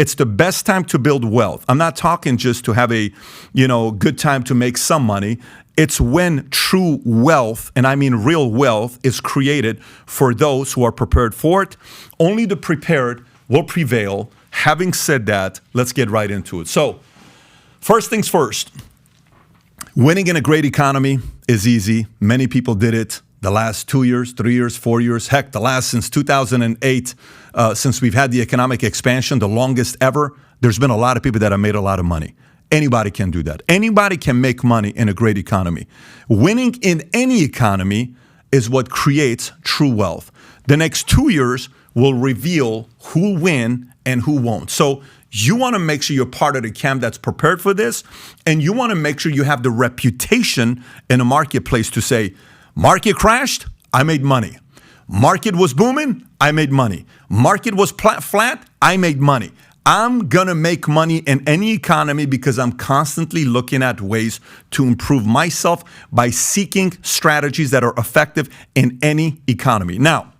It's the best time to build wealth. I'm not talking just to have a, good time to make some money. It's when true wealth, and I mean real wealth, is created for those who are prepared for it. Only the prepared will prevail. Having said that, let's get right into it. So, first things first, winning in a great economy is easy. Many people did it the last 2 years, 3 years, 4 years, heck, the last since 2008, since we've had the economic expansion, the longest ever. There's been a lot of people that have made a lot of money. Anybody can do that. Anybody can make money in a great economy. Winning in any economy is what creates true wealth. The next 2 years will reveal who will win and who won't. So you want to make sure you're part of the camp that's prepared for this, and you want to make sure you have the reputation in a marketplace to say, market crashed, I made money. Market was booming, I made money. Market was flat, I made money. I'm going to make money in any economy because I'm constantly looking at ways to improve myself by seeking strategies that are effective in any economy. Now,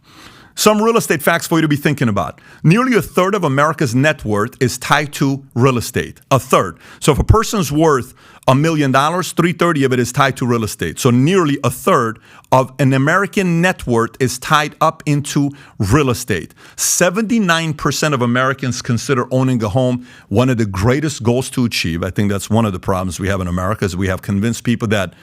some real estate facts for you to be thinking about. Nearly a third of America's net worth is tied to real estate. A third. So if a person's worth $1 million, 330 of it is tied to real estate. So nearly a third of an American net worth is tied up into real estate. 79% of Americans consider owning a home one of the greatest goals to achieve. I think that's one of the problems we have in America is we have convinced people that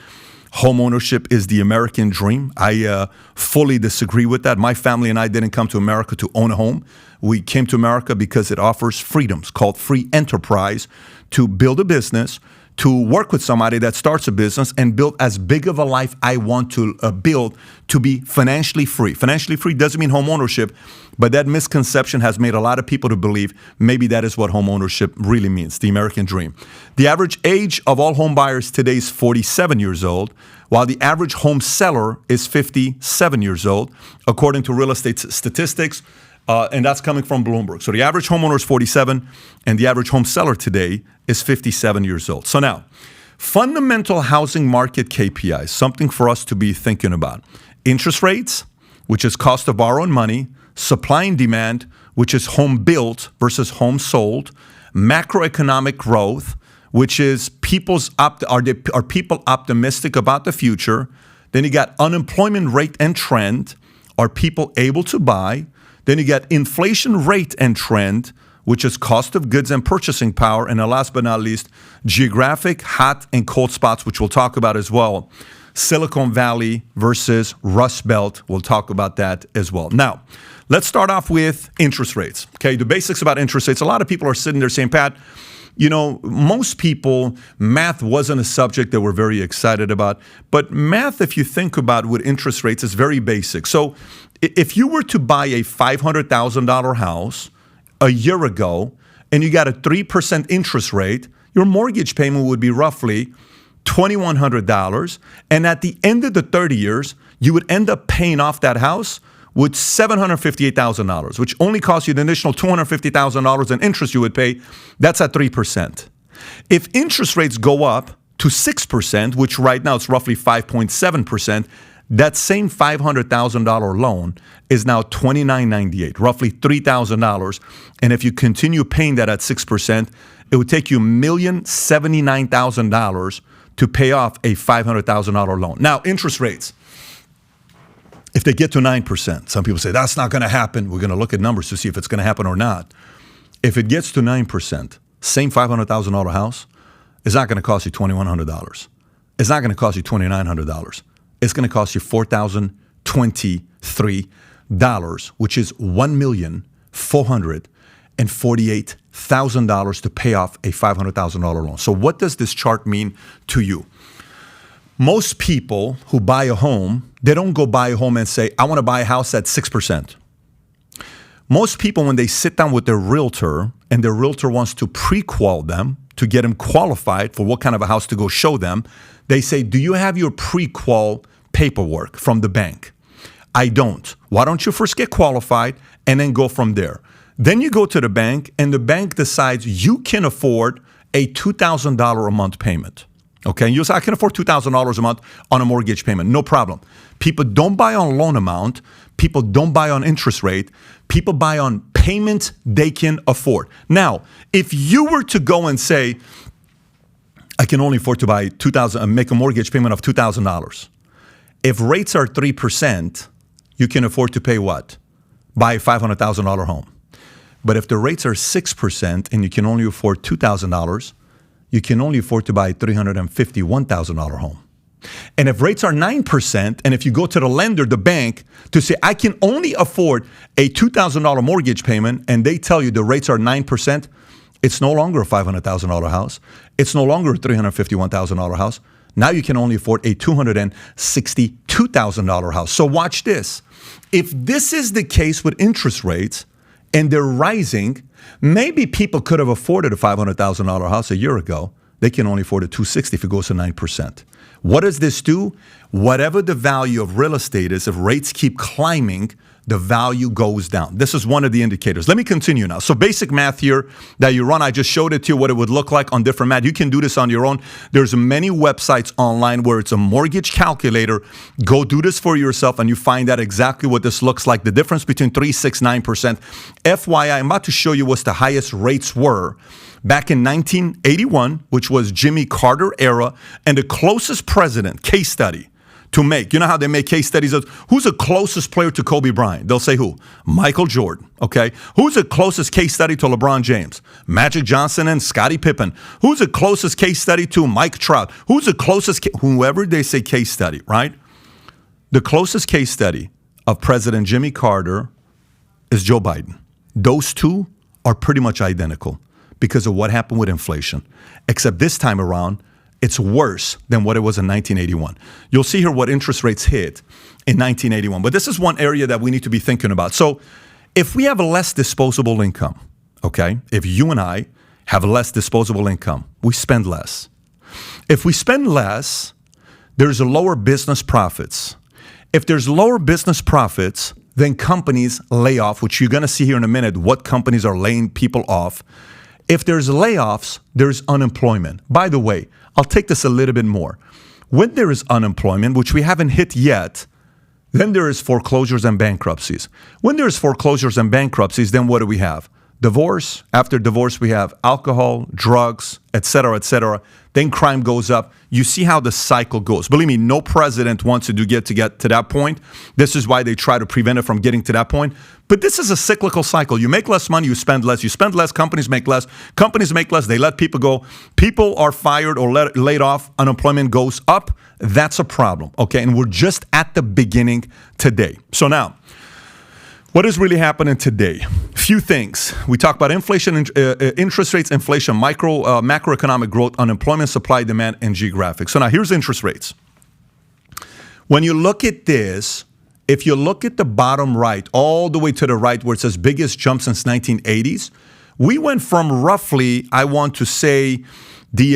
home ownership is the American dream. I fully disagree with that. My family and I didn't come to America to own a home. We came to America because it offers freedoms called free enterprise to build a business, to work with somebody that starts a business and build as big of a life I want to build to be financially free. Financially free doesn't mean home ownership, but that misconception has made a lot of people to believe maybe that is what home ownership really means, the American dream. The average age of all home buyers today is 47 years old, while the average home seller is 57 years old, according to real estate statistics. And that's coming from Bloomberg. So the average homeowner is 47, and the average home seller today is 57 years old. So now, fundamental housing market KPIs, something for us to be thinking about. Interest rates, which is cost of borrowing money. Supply and demand, which is home built versus home sold. Macroeconomic growth, which is are people optimistic about the future. Then you got unemployment rate and trend. Are people able to buy? Then you got inflation rate and trend, which is cost of goods and purchasing power. And last but not least, geographic hot and cold spots, which we'll talk about as well. Silicon Valley versus Rust Belt. We'll talk about that as well. Now, let's start off with interest rates. Okay, the basics about interest rates. A lot of people are sitting there saying, Pat, most people, math wasn't a subject that we're very excited about. But math, if you think about with interest rates, is very basic. So if you were to buy a $500,000 house a year ago and you got a 3% interest rate, your mortgage payment would be roughly $2,100. And at the end of the 30 years, you would end up paying off that house with $758,000, which only costs you the additional $250,000 in interest you would pay. That's at 3%. If interest rates go up to 6%, which right now it's roughly 5.7%, that same $500,000 loan is now $2,998, roughly $3,000. And if you continue paying that at 6%, it would take you $1,079,000 to pay off a $500,000 loan. Now, interest rates, if they get to 9%, some people say that's not going to happen. We're going to look at numbers to see if it's going to happen or not. If it gets to 9%, same $500,000 house is not going to cost you $2,100. It's not going to cost you $2,900. It's going to cost you $4,023, which is $1,448,000 to pay off a $500,000 loan. So what does this chart mean to you? Most people who buy a home, they don't go buy a home and say, I want to buy a house at 6%. Most people, when they sit down with their realtor and their realtor wants to pre-qual them to get them qualified for what kind of a house to go show them, they say, do you have your pre-qual paperwork from the bank? I don't. Why don't you first get qualified and then go from there? Then you go to the bank and the bank decides you can afford a $2,000 a month payment. Okay, you say, I can afford $2,000 a month on a mortgage payment. No problem. People don't buy on loan amount. People don't buy on interest rate. People buy on payments they can afford. Now, if you were to go and say, I can only afford to buy make a mortgage payment of $2,000. If rates are 3%, you can afford to pay what? Buy a $500,000 home. But if the rates are 6% and you can only afford $2,000, you can only afford to buy a $351,000 home. And if rates are 9%, and if you go to the lender, the bank, to say, I can only afford a $2,000 mortgage payment, and they tell you the rates are 9%, it's no longer a $500,000 house. It's no longer a $351,000 house. Now you can only afford a $262,000 house. So watch this. If this is the case with interest rates and they're rising, maybe people could have afforded a $500,000 house a year ago. They can only afford a $260,000 if it goes to 9%. What does this do? Whatever the value of real estate is, if rates keep climbing, the value goes down. This is one of the indicators. Let me continue now. So basic math here that you run, I just showed it to you what it would look like on different math. You can do this on your own. There's many websites online where it's a mortgage calculator. Go do this for yourself and you find out exactly what this looks like. The difference between 3%, 6%, 9%. FYI, I'm about to show you what the highest rates were back in 1981, which was Jimmy Carter era, and the closest president, case study, to make. You know how they make case studies of who's the closest player to Kobe Bryant? They'll say who? Michael Jordan, okay? Who's the closest case study to LeBron James? Magic Johnson and Scottie Pippen. Who's the closest case study to Mike Trout? Who's the closest, whoever they say case study, right? The closest case study of President Jimmy Carter is Joe Biden. Those two are pretty much identical because of what happened with inflation. Except this time around, it's worse than what it was in 1981. You'll see here what interest rates hit in 1981. But this is one area that we need to be thinking about. So if we have a less disposable income, okay, if you and I have less disposable income, we spend less. If we spend less, there's a lower business profits. If there's lower business profits, then companies lay off, which you're going to see here in a minute, what companies are laying people off. If there's layoffs, there's unemployment. By the way, I'll take this a little bit more. When there is unemployment, which we haven't hit yet, then there is foreclosures and bankruptcies. When there's foreclosures and bankruptcies, then what do we have? Divorce. After divorce, we have alcohol, drugs, et cetera, then crime goes up. You see how the cycle goes. Believe me, no president wants to get to that point. This is why they try to prevent it from getting to that point. But this is a cyclical cycle. You make less money, you spend less. You spend less, companies make less. Companies make less, they let people go. People are fired or laid off. Unemployment goes up. That's a problem, okay? And we're just at the beginning today. So now, what is really happening today? Few things. We talk about inflation, interest rates, inflation, macroeconomic growth, unemployment, supply, demand, and geographic. So now here's interest rates. When you look at this, if you look at the bottom right, all the way to the right where it says biggest jump since 1980s, we went from roughly, I want to say, the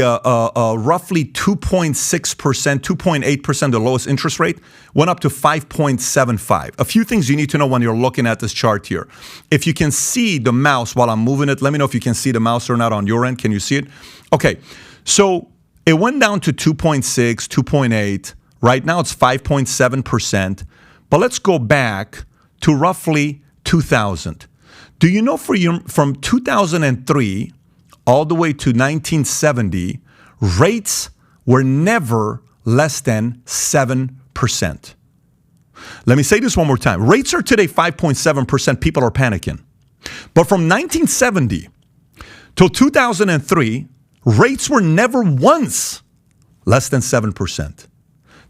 roughly 2.6%, 2.8%, the lowest interest rate, went up to 5.75. A few things you need to know when you're looking at this chart here. If you can see the mouse while I'm moving it, let me know if you can see the mouse or not on your end. Can you see it? Okay, so it went down to 2.6, 2.8. Right now it's 5.7%. But let's go back to roughly 2000. Do you know from 2003 all the way to 1970, rates were never less than 7%. Let me say this one more time. Rates are today 5.7%. People are panicking. But from 1970 till 2003, rates were never once less than 7%.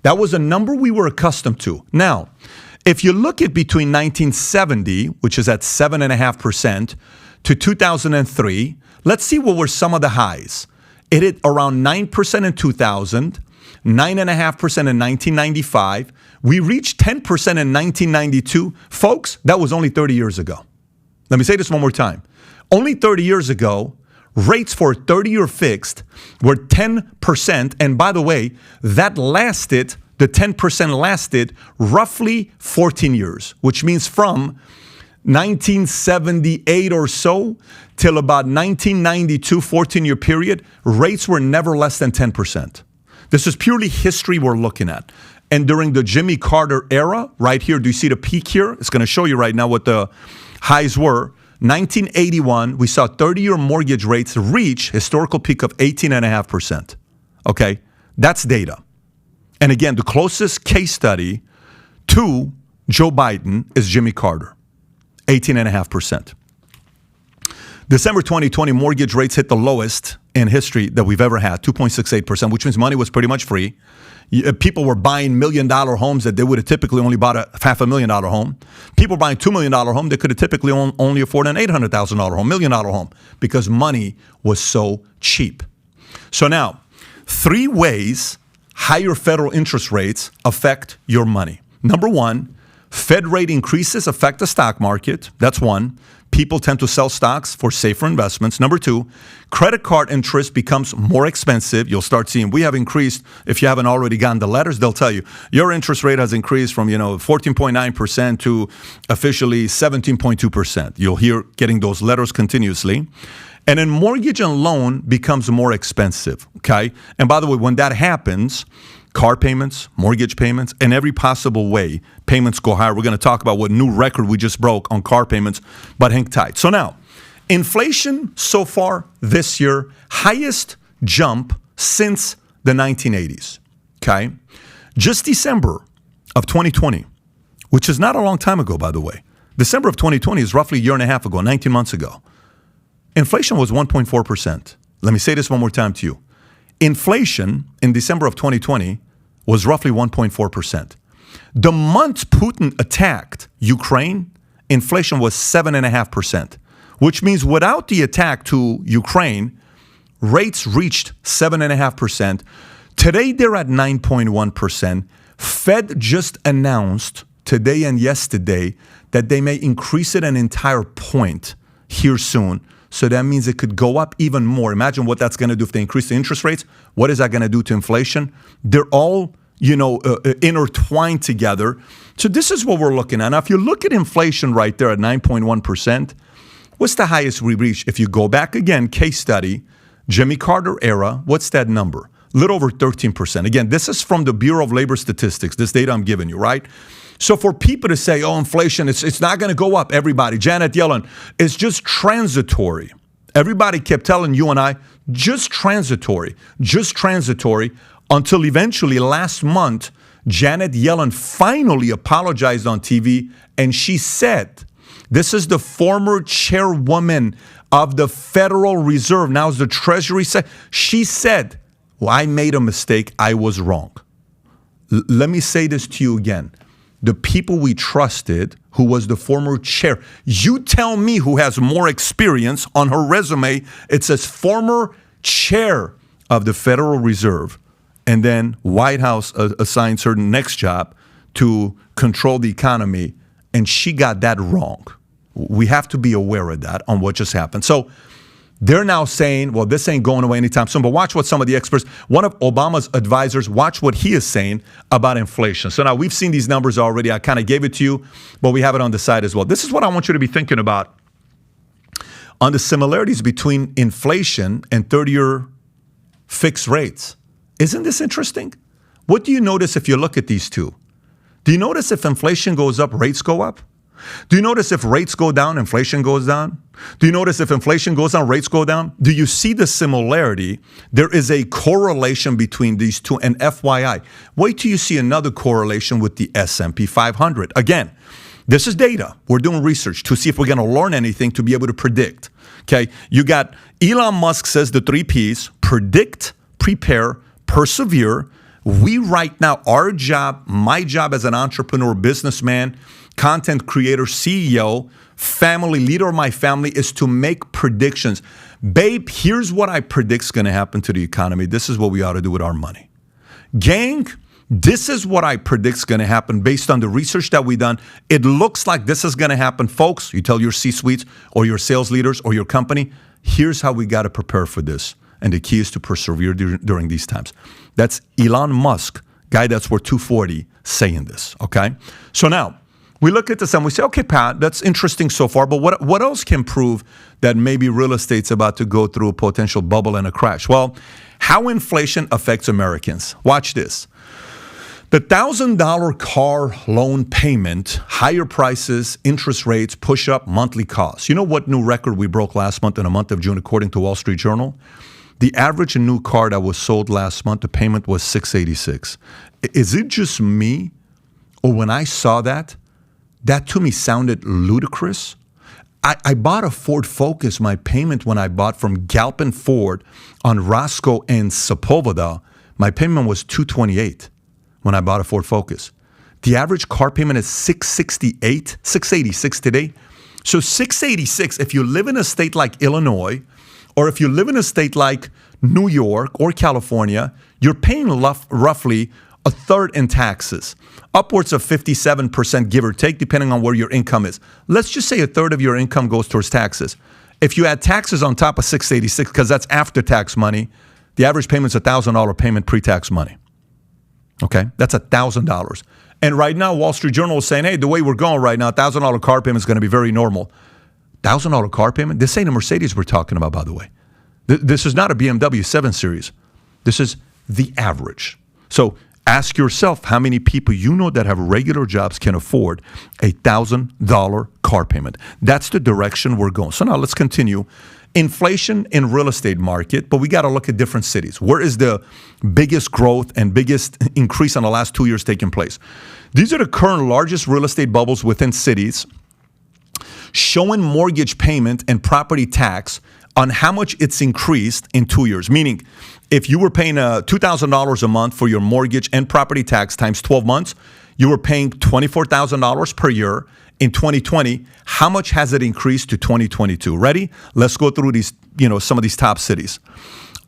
That was a number we were accustomed to. Now, if you look at between 1970, which is at 7.5%, to 2003, let's see what were some of the highs. It hit around 9% in 2000, 9.5% in 1995. We reached 10% in 1992. Folks, that was only 30 years ago. Let me say this one more time. Only 30 years ago, rates for a 30-year fixed were 10%. And by the way, that lasted, the 10% lasted roughly 14 years, which means from 1978 or so till about 1992, 14-year period, rates were never less than 10%. This is purely history we're looking at. And during the Jimmy Carter era, right here, do you see the peak here? It's going to show you right now what the highs were. 1981, we saw 30-year mortgage rates reach historical peak of 18.5%. Okay, that's data. And again, the closest case study to Joe Biden is Jimmy Carter, 18.5%. December 2020, mortgage rates hit the lowest in history that we've ever had, 2.68%, which means money was pretty much free. People were buying $1 million homes that they would have typically only bought a $500,000 home. People buying $2 million home, they could have typically only afford an $800,000 home, $1 million home, because money was so cheap. So now, 3 ways higher federal interest rates affect your money. Number 1, Fed rate increases affect the stock market. That's 1. People tend to sell stocks for safer investments. Number 2, credit card interest becomes more expensive. You'll start seeing we have increased. If you haven't already gotten the letters, they'll tell you your interest rate has increased from 14.9% to officially 17.2%. You'll hear getting those letters continuously. And then mortgage and loan becomes more expensive. Okay. And by the way, when that happens, car payments, mortgage payments, in every possible way, payments go higher. We're going to talk about what new record we just broke on car payments, but hang tight. So now, inflation so far this year, highest jump since the 1980s, okay? Just December of 2020, which is not a long time ago, by the way. December of 2020 is roughly a year and a half ago, 19 months ago. Inflation was 1.4%. Let me say this one more time to you. Inflation in December of 2020 was roughly 1.4%. The month Putin attacked Ukraine, inflation was 7.5%, which means without the attack to Ukraine, rates reached 7.5%. Today, they're at 9.1%. Fed just announced today and yesterday that they may increase it an entire point here soon. So that means it could go up even more. Imagine what that's going to do if they increase the interest rates. What is that going to do to inflation? They're all, intertwined together. So this is what we're looking at. Now, if you look at inflation right there at 9.1%, what's the highest we reached? If you go back again, case study, Jimmy Carter era, what's that number? A little over 13%. Again, this is from the Bureau of Labor Statistics, this data I'm giving you, right? So for people to say, oh, inflation, it's not going to go up, everybody, Janet Yellen, it's just transitory. Everybody kept telling you and I, just transitory, until eventually last month, Janet Yellen finally apologized on TV, and she said, this is the former chairwoman of the Federal Reserve, now is the Treasury. She said, well, I made a mistake, I was wrong. Let me say this to you again. The people we trusted, who was the former chair. You tell me who has more experience on her resume. It says former chair of the Federal Reserve. And then White House assigns her next job to control the economy. And she got that wrong. We have to be aware of that on what just happened. So they're now saying, well, this ain't going away anytime soon. But watch what some of the experts, one of Obama's advisors, watch what he is saying about inflation. So now we've seen these numbers already. I kind of gave it to you, but we have it on the side as well. This is what I want you to be thinking about on the similarities between inflation and 30-year fixed rates. Isn't this interesting? What do you notice if you look at these two? Do you notice if inflation goes up, rates go up? Do you notice if rates go down, inflation goes down? Do you notice if inflation goes down, rates go down? Do you see the similarity? There is a correlation between these two. And FYI, wait till you see another correlation with the S&P 500. Again, this is data. We're doing research to see if we're going to learn anything to be able to predict. Okay, you got Elon Musk says the 3 Ps, predict, prepare, persevere. We right now, our job, my job as an entrepreneur, businessman, content creator, CEO, family leader of my family is to make predictions. Babe, here's what I predict is going to happen to the economy. This is what we ought to do with our money. Gang, this is what I predict is going to happen based on the research that we've done. It looks like this is going to happen. Folks, you tell your C-suites or your sales leaders or your company, here's how we got to prepare for this. And the key is to persevere during these times. That's Elon Musk, guy that's worth 240, saying this, okay? So now, we look at this and we say, okay, Pat, that's interesting so far, but what else can prove that maybe real estate's about to go through a potential bubble and a crash? Well, how inflation affects Americans. Watch this. The $1,000 car loan payment, higher prices, interest rates, push up monthly costs. You know what new record we broke last month in the month of June, according to Wall Street Journal? The average new car that was sold last month, the payment was $686. Is it just me, or when I saw that to me sounded ludicrous? I bought a Ford Focus. My payment when I bought from Galpin Ford on Roscoe and Sepulveda, my payment was $228 when I bought a Ford Focus. The average car payment is $686 today. So $686, if you live in a state like Illinois, or if you live in a state like New York or California, you're paying roughly a third in taxes, upwards of 57%, give or take, depending on where your income is. Let's just say a third of your income goes towards taxes. If you add taxes on top of $686, because that's after-tax money, the average payment's $1,000 payment pre-tax money. Okay? That's $1,000. And right now, Wall Street Journal is saying, hey, the way we're going right now, $1,000 car payment is going to be very normal. $1,000 car payment? This ain't a Mercedes we're talking about, by the way. This is not a BMW 7 Series. This is the average. So ask yourself how many people you know that have regular jobs can afford a $1,000 car payment. That's the direction we're going. So now let's continue. Inflation in real estate market, but we got to look at different cities. Where is the biggest growth and biggest increase in the last 2 years taking place? These are the current largest real estate bubbles within cities, showing mortgage payment and property tax on how much it's increased in 2 years. Meaning, if you were paying $2,000 a month for your mortgage and property tax times 12 months, you were paying $24,000 per year in 2020. How much has it increased to 2022? Ready? Let's go through these, some of these top cities.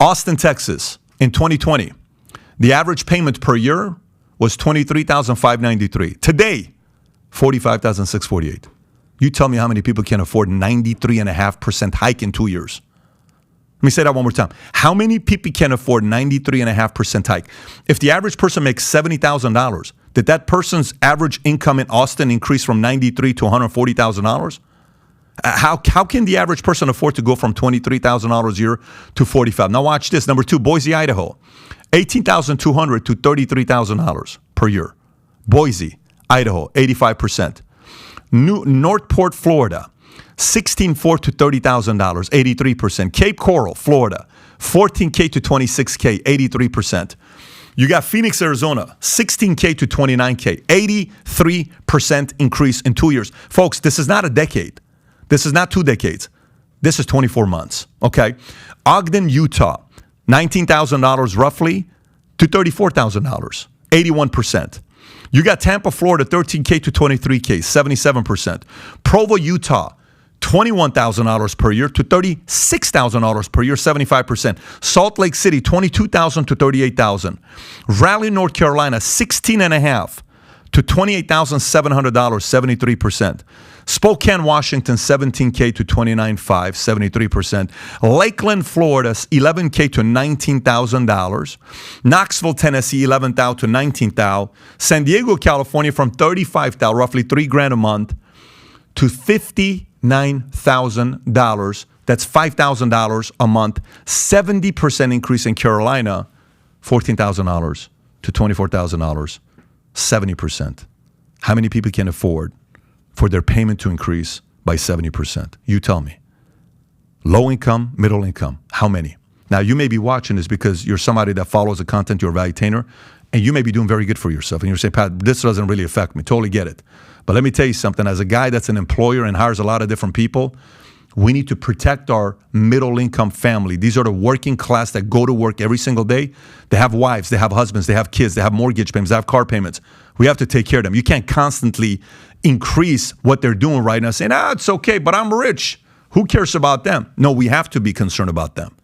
Austin, Texas, in 2020, the average payment per year was $23,593. Today, $45,648. You tell me how many people can afford 93.5% hike in 2 years. Let me say that one more time. How many people can afford 93.5% hike? If the average person makes $70,000, did that person's average income in Austin increase from $93,000 to $140,000? How can the average person afford to go from $23,000 a year to $45,000? Now watch this. Number 2, Boise, Idaho, $18,200 to $33,000 per year. Boise, Idaho, 85%. Northport, Florida, $16,400 to $30,000, 83%. Cape Coral, Florida, $14,000 to $26,000, 83%. You got Phoenix, Arizona, $16,000 to $29,000, 83% increase in 2 years. Folks, this is not a decade. This is not 2 decades. This is 24 months, okay? Ogden, Utah, $19,000 roughly to $34,000, 81%. You got Tampa, Florida, $13,000 to $23,000, 77%. Provo, Utah, $21,000 per year to $36,000 per year, 75%. Salt Lake City, $22,000 to $38,000. Raleigh, North Carolina, $16,500 to $28,700, 73%. Spokane, Washington, $17,000 to $29,500, 73%. Lakeland, Florida, $11,000 to $19,000. Knoxville, Tennessee, $11,000 to $19,000. San Diego, California, from $35,000, roughly $3,000 a month, to $59,000. That's $5,000 a month. 70% increase in Carolina, $14,000 to $24,000, 70%. How many people can afford for their payment to increase by 70%? You tell me. Low income, middle income, how many? Now, you may be watching this because you're somebody that follows the content, you're a valuetainer, and you may be doing very good for yourself. And you're saying, Pat, this doesn't really affect me. Totally get it. But let me tell you something. As a guy that's an employer and hires a lot of different people, we need to protect our middle income family. These are the working class that go to work every single day. They have wives, they have husbands, they have kids, they have mortgage payments, they have car payments. We have to take care of them. You can't constantly increase what they're doing right now saying, it's okay, but I'm rich. Who cares about them? No, we have to be concerned about them.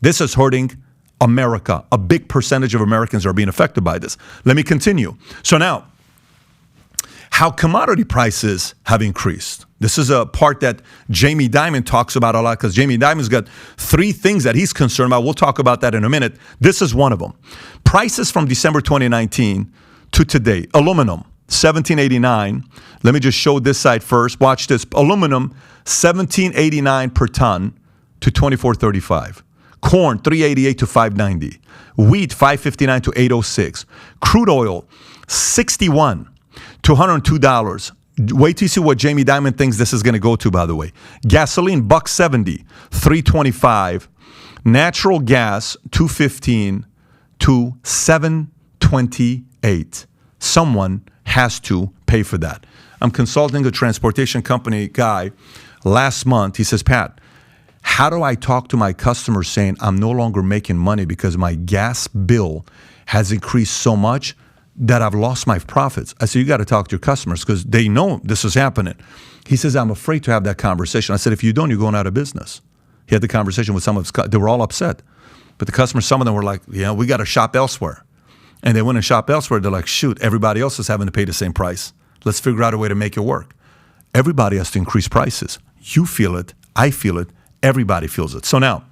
This is hurting America. A big percentage of Americans are being affected by this. Let me continue. So now, how commodity prices have increased. This is a part that Jamie Dimon talks about a lot because Jamie Dimon's got 3 things that he's concerned about. We'll talk about that in a minute. This is one of them. Prices from December 2019 to today. Aluminum, $17.89. Let me just show this side first. Watch this. Aluminum, $17.89 per ton to $24.35. Corn, 388 to 590. Wheat, 559 to 806. Crude oil, 61 to $102. Wait till you see what Jamie Dimon thinks this is going to go to, by the way. Gasoline, $1.70, 325. Natural gas, 215 to 728. Someone has to pay for that. I'm consulting a transportation company guy last month. He says, Pat, how do I talk to my customers saying I'm no longer making money because my gas bill has increased so much that I've lost my profits? I said, you got to talk to your customers because they know this is happening. He says, I'm afraid to have that conversation. I said, if you don't, you're going out of business. He had the conversation with some of his customers. They were all upset. But the customers, some of them were like, we got to shop elsewhere. And they went and shop elsewhere. They're like, shoot, everybody else is having to pay the same price. Let's figure out a way to make it work. Everybody has to increase prices. You feel it. I feel it. Everybody feels it. So now,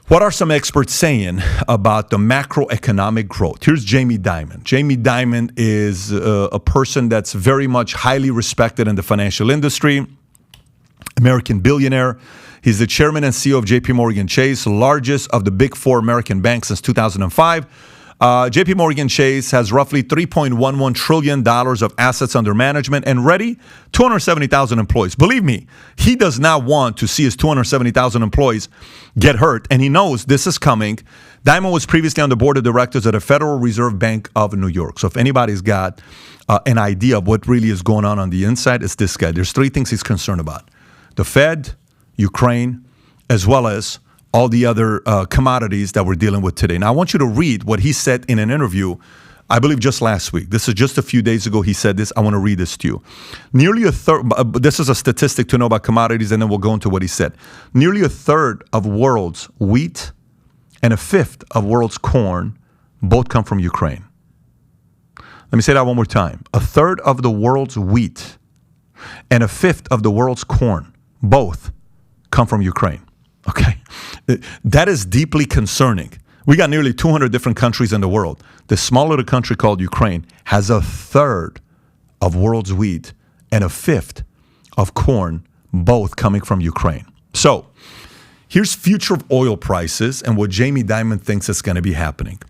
what are some experts saying about the macroeconomic growth? Here's Jamie Dimon. Jamie Dimon is a person that's very much highly respected in the financial industry, American billionaire. He's the chairman and CEO of JP Morgan Chase, largest of the big four American banks since 2005. JP Morgan Chase has roughly $3.11 trillion of assets under management and 270,000 employees. Believe me, he does not want to see his 270,000 employees get hurt, and he knows this is coming. Dimon was previously on the board of directors at the Federal Reserve Bank of New York. So if anybody's got an idea of what really is going on the inside, it's this guy. There's three things he's concerned about: the Fed, Ukraine, as well as all the other commodities that we're dealing with today. Now, I want you to read what he said in an interview, I believe just last week. This is just a few days ago he said this. I want to read this to you. Nearly a third, this is a statistic to know about commodities, and then we'll go into what he said. Nearly a third of world's wheat and a fifth of world's corn both come from Ukraine. Let me say that one more time. A third of the world's wheat and a fifth of the world's corn both come from Ukraine. Okay, that is deeply concerning. We got nearly 200 different countries in the world. The small little country called Ukraine has a third of world's wheat and a fifth of corn, both coming from Ukraine. So here's future of oil prices and what Jamie Dimon thinks is going to be happening.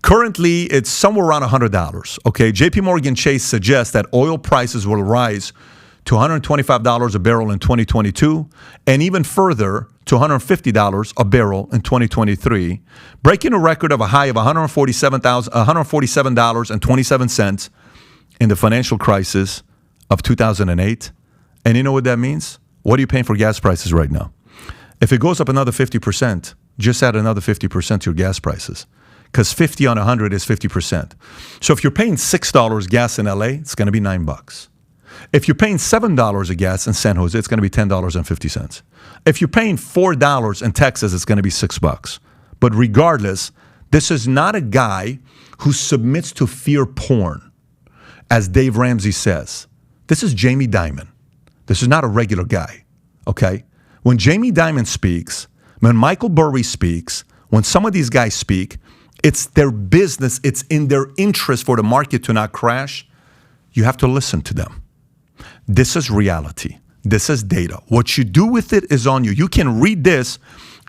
Currently, it's somewhere around $100. Okay, JP Morgan Chase suggests that oil prices will rise to $125 a barrel in 2022, and even further to $150 a barrel in 2023, breaking a record of a high of $147.27 in the financial crisis of 2008. And you know what that means? What are you paying for gas prices right now? If it goes up another 50%, just add another 50% to your gas prices, because 50 on 100 is 50%. So if you're paying $6 gas in LA, it's going to be $9. If you're paying $7 a gas in San Jose, it's going to be $10.50. If you're paying $4 in Texas, it's going to be $6. But regardless, this is not a guy who submits to fear porn, as Dave Ramsey says. This is Jamie Dimon. This is not a regular guy, okay? When Jamie Dimon speaks, when Michael Burry speaks, when some of these guys speak, it's their business. It's in their interest for the market to not crash. You have to listen to them. This is reality. This is data. What you do with it is on you. You can read this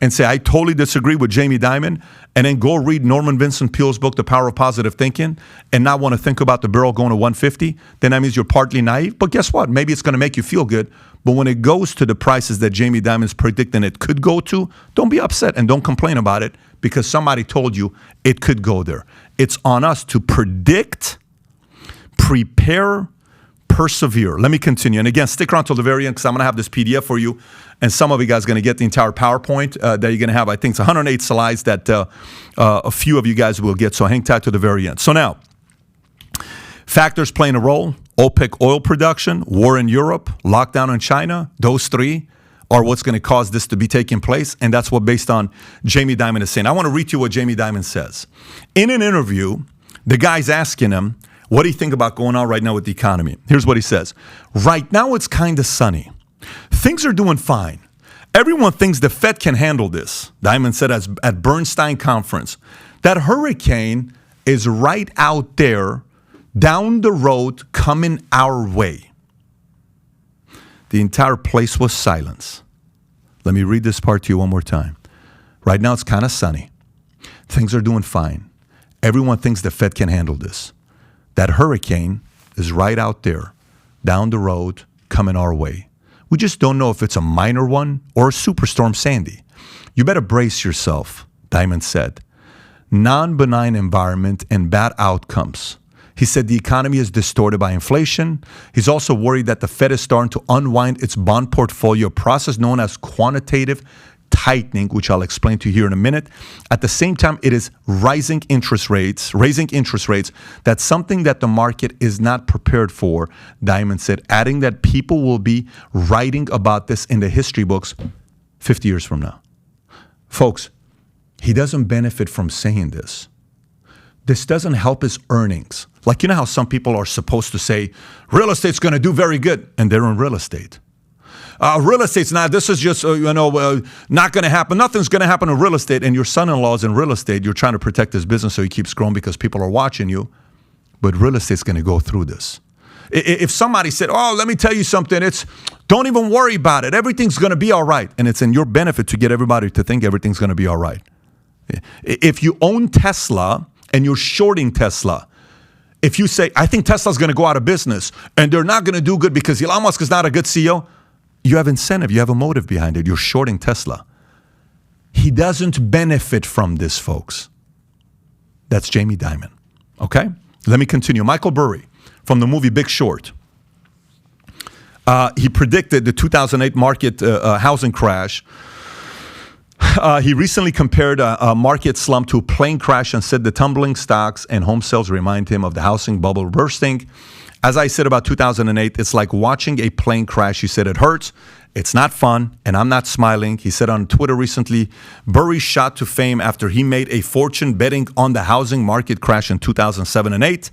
and say, I totally disagree with Jamie Dimon, and then go read Norman Vincent Peale's book, The Power of Positive Thinking, and not want to think about the barrel going to 150. Then that means you're partly naive. But guess what? Maybe it's going to make you feel good. But when it goes to the prices that Jamie Dimon's predicting it could go to, don't be upset and don't complain about it because somebody told you it could go there. It's on us to predict, prepare, persevere. Let me continue. And again, stick around till the very end because I'm going to have this PDF for you. And some of you guys are going to get the entire PowerPoint that you're going to have. I think it's 108 slides that a few of you guys will get. So hang tight to the very end. So now, factors playing a role: OPEC oil production, war in Europe, lockdown in China. Those three are what's going to cause this to be taking place. And that's what based on Jamie Dimon is saying. I want to read you what Jamie Dimon says. In an interview, the guy's asking him, what do you think about going on right now with the economy? Here's what he says. Right now, it's kind of sunny. Things are doing fine. Everyone thinks the Fed can handle this. Dimon said at Bernstein conference, that hurricane is right out there down the road coming our way. The entire place was silence. Let me read this part to you one more time. Right now it's kind of sunny. Things are doing fine. Everyone thinks the Fed can handle this. That hurricane is right out there, down the road, coming our way. We just don't know if it's a minor one or a superstorm Sandy. You better brace yourself, Dimon said. Non-benign environment and bad outcomes. He said the economy is distorted by inflation. He's also worried that the Fed is starting to unwind its bond portfolio, a process known as quantitative tightening, which I'll explain to you here in a minute. At the same time, it is raising interest rates. That's something that the market is not prepared for, Dimon said, adding that people will be writing about this in the history books 50 years from now. Folks, he doesn't benefit from saying this. This doesn't help his earnings. Like, you know how some people are supposed to say, real estate's going to do very good, and they're in real estate. Real estate's not, this is just, not going to happen. Nothing's going to happen in real estate. And your son-in-law is in real estate. You're trying to protect his business so he keeps growing because people are watching you. But real estate's going to go through this. If somebody said, oh, let me tell you something, don't even worry about it. Everything's going to be all right. And it's in your benefit to get everybody to think everything's going to be all right. If you own Tesla and you're shorting Tesla, if you say, I think Tesla's going to go out of business and they're not going to do good because Elon Musk is not a good CEO, you have incentive, you have a motive behind it. You're shorting Tesla. He doesn't benefit from this, folks. That's Jamie Dimon. Okay? Let me continue. Michael Burry from the movie Big Short. He predicted the 2008 market housing crash. He recently compared a market slump to a plane crash and said the tumbling stocks and home sales remind him of the housing bubble bursting. As I said about 2008, it's like watching a plane crash. He said it hurts, it's not fun, and I'm not smiling. He said on Twitter recently, Burry shot to fame after he made a fortune betting on the housing market crash in 2007 and 8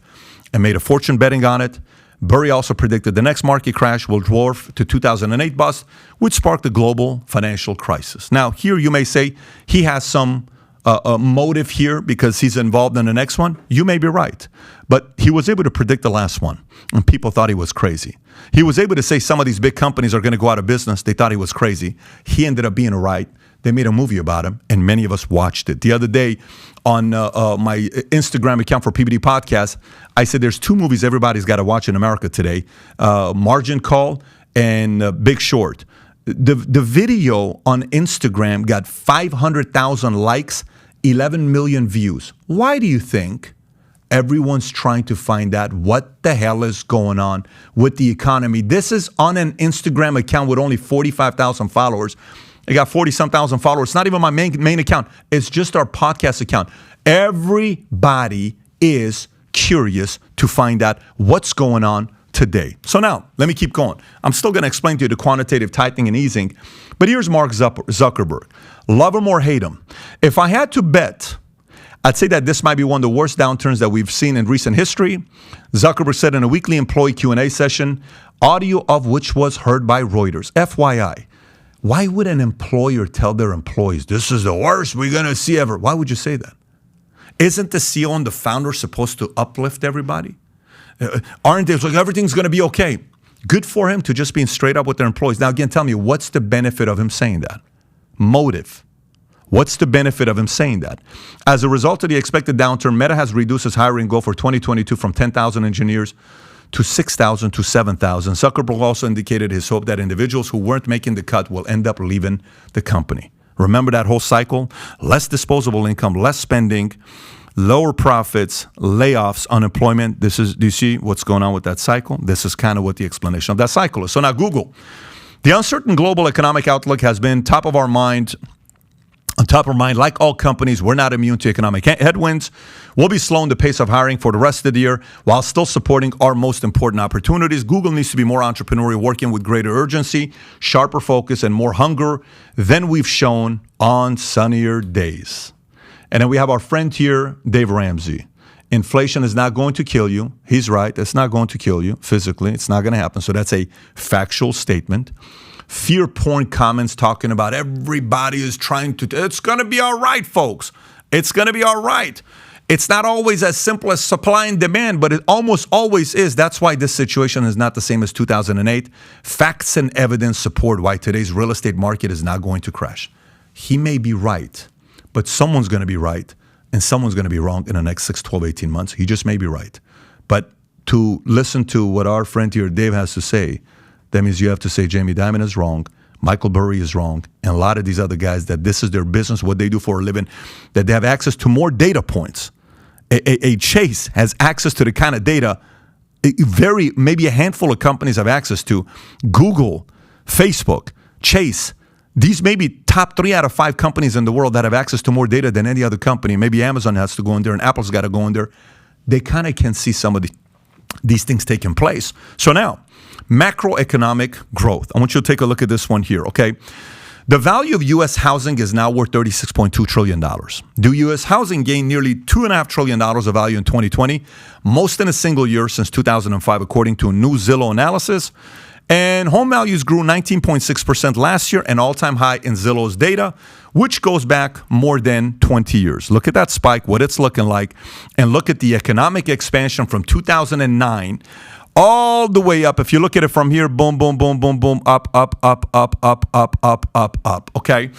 and made a fortune betting on it. Burry also predicted the next market crash will dwarf the 2008 bust, which sparked the global financial crisis. Now, here you may say he has some motive here because he's involved in the next one. You may be right. But he was able to predict the last one, and people thought he was crazy. He was able to say some of these big companies are going to go out of business. They thought he was crazy. He ended up being right. They made a movie about him, and many of us watched it. The other day on my Instagram account for PBD Podcast, I said there's two movies everybody's got to watch in America today, Margin Call and Big Short. The video on Instagram got 500,000 likes, 11 million views. Why do you think everyone's trying to find out what the hell is going on with the economy? This is on an Instagram account with only 45,000 followers. I got 40-some thousand followers. It's not even my main account. It's just our podcast account. Everybody is curious to find out what's going on today. So now, let me keep going. I'm still going to explain to you the quantitative tightening and easing, but here's Mark Zuckerberg. Love him or hate him. If I had to bet, I'd say that this might be one of the worst downturns that we've seen in recent history. Zuckerberg said in a weekly employee Q&A session, audio of which was heard by Reuters. FYI, why would an employer tell their employees, this is the worst we're going to see ever? Why would you say that? Isn't the CEO and the founder supposed to uplift everybody? Aren't they? It's like everything's going to be okay. Good for him to just being straight up with their employees. Now, again, tell me, what's the benefit of him saying that? Motive. What's the benefit of him saying that? As a result of the expected downturn, Meta has reduced its hiring goal for 2022 from 10,000 engineers to 6,000 to 7,000. Zuckerberg also indicated his hope that individuals who weren't making the cut will end up leaving the company. Remember that whole cycle? Less disposable income, less spending, lower profits, layoffs, unemployment. Do you see what's going on with that cycle? This is kind of what the explanation of that cycle is. So now Google. The uncertain global economic outlook has been top of our mind. On top of mind, like all companies, we're not immune to economic headwinds. We'll be slowing the pace of hiring for the rest of the year while still supporting our most important opportunities. Google needs to be more entrepreneurial, working with greater urgency, sharper focus, and more hunger than we've shown on sunnier days. And then we have our friend here, Dave Ramsey. Inflation is not going to kill you. He's right. It's not going to kill you physically. It's not going to happen. So that's a factual statement. Fear porn comments talking about everybody is trying to, it's going to be all right, folks. It's going to be all right. It's not always as simple as supply and demand, but it almost always is. That's why this situation is not the same as 2008. Facts and evidence support why today's real estate market is not going to crash. He may be right. but someone's going to be right and someone's going to be wrong in the next 6, 12, 18 months. He just may be right. But to listen to what our friend here, Dave, has to say, that means you have to say Jamie Dimon is wrong, Michael Burry is wrong, and a lot of these other guys that this is their business, what they do for a living, that they have access to more data points. A Chase has access to the kind of data maybe a handful of companies have access to. Google, Facebook, Chase, these may be top 3 out of 5 companies in the world that have access to more data than any other company. Maybe Amazon has to go in there and Apple's got to go in there. They kind of can see some of these things taking place. So now, macroeconomic growth. I want you to take a look at this one here, okay? The value of U.S. housing is now worth $36.2 trillion. The U.S. housing gained nearly $2.5 trillion of value in 2020, most in a single year since 2005, according to a new Zillow analysis. And home values grew 19.6% last year, an all-time high in Zillow's data, which goes back more than 20 years. Look at that spike, what it's looking like, and look at the economic expansion from 2009 all the way up. If you look at it from here, boom, boom, boom, boom, boom, up, okay?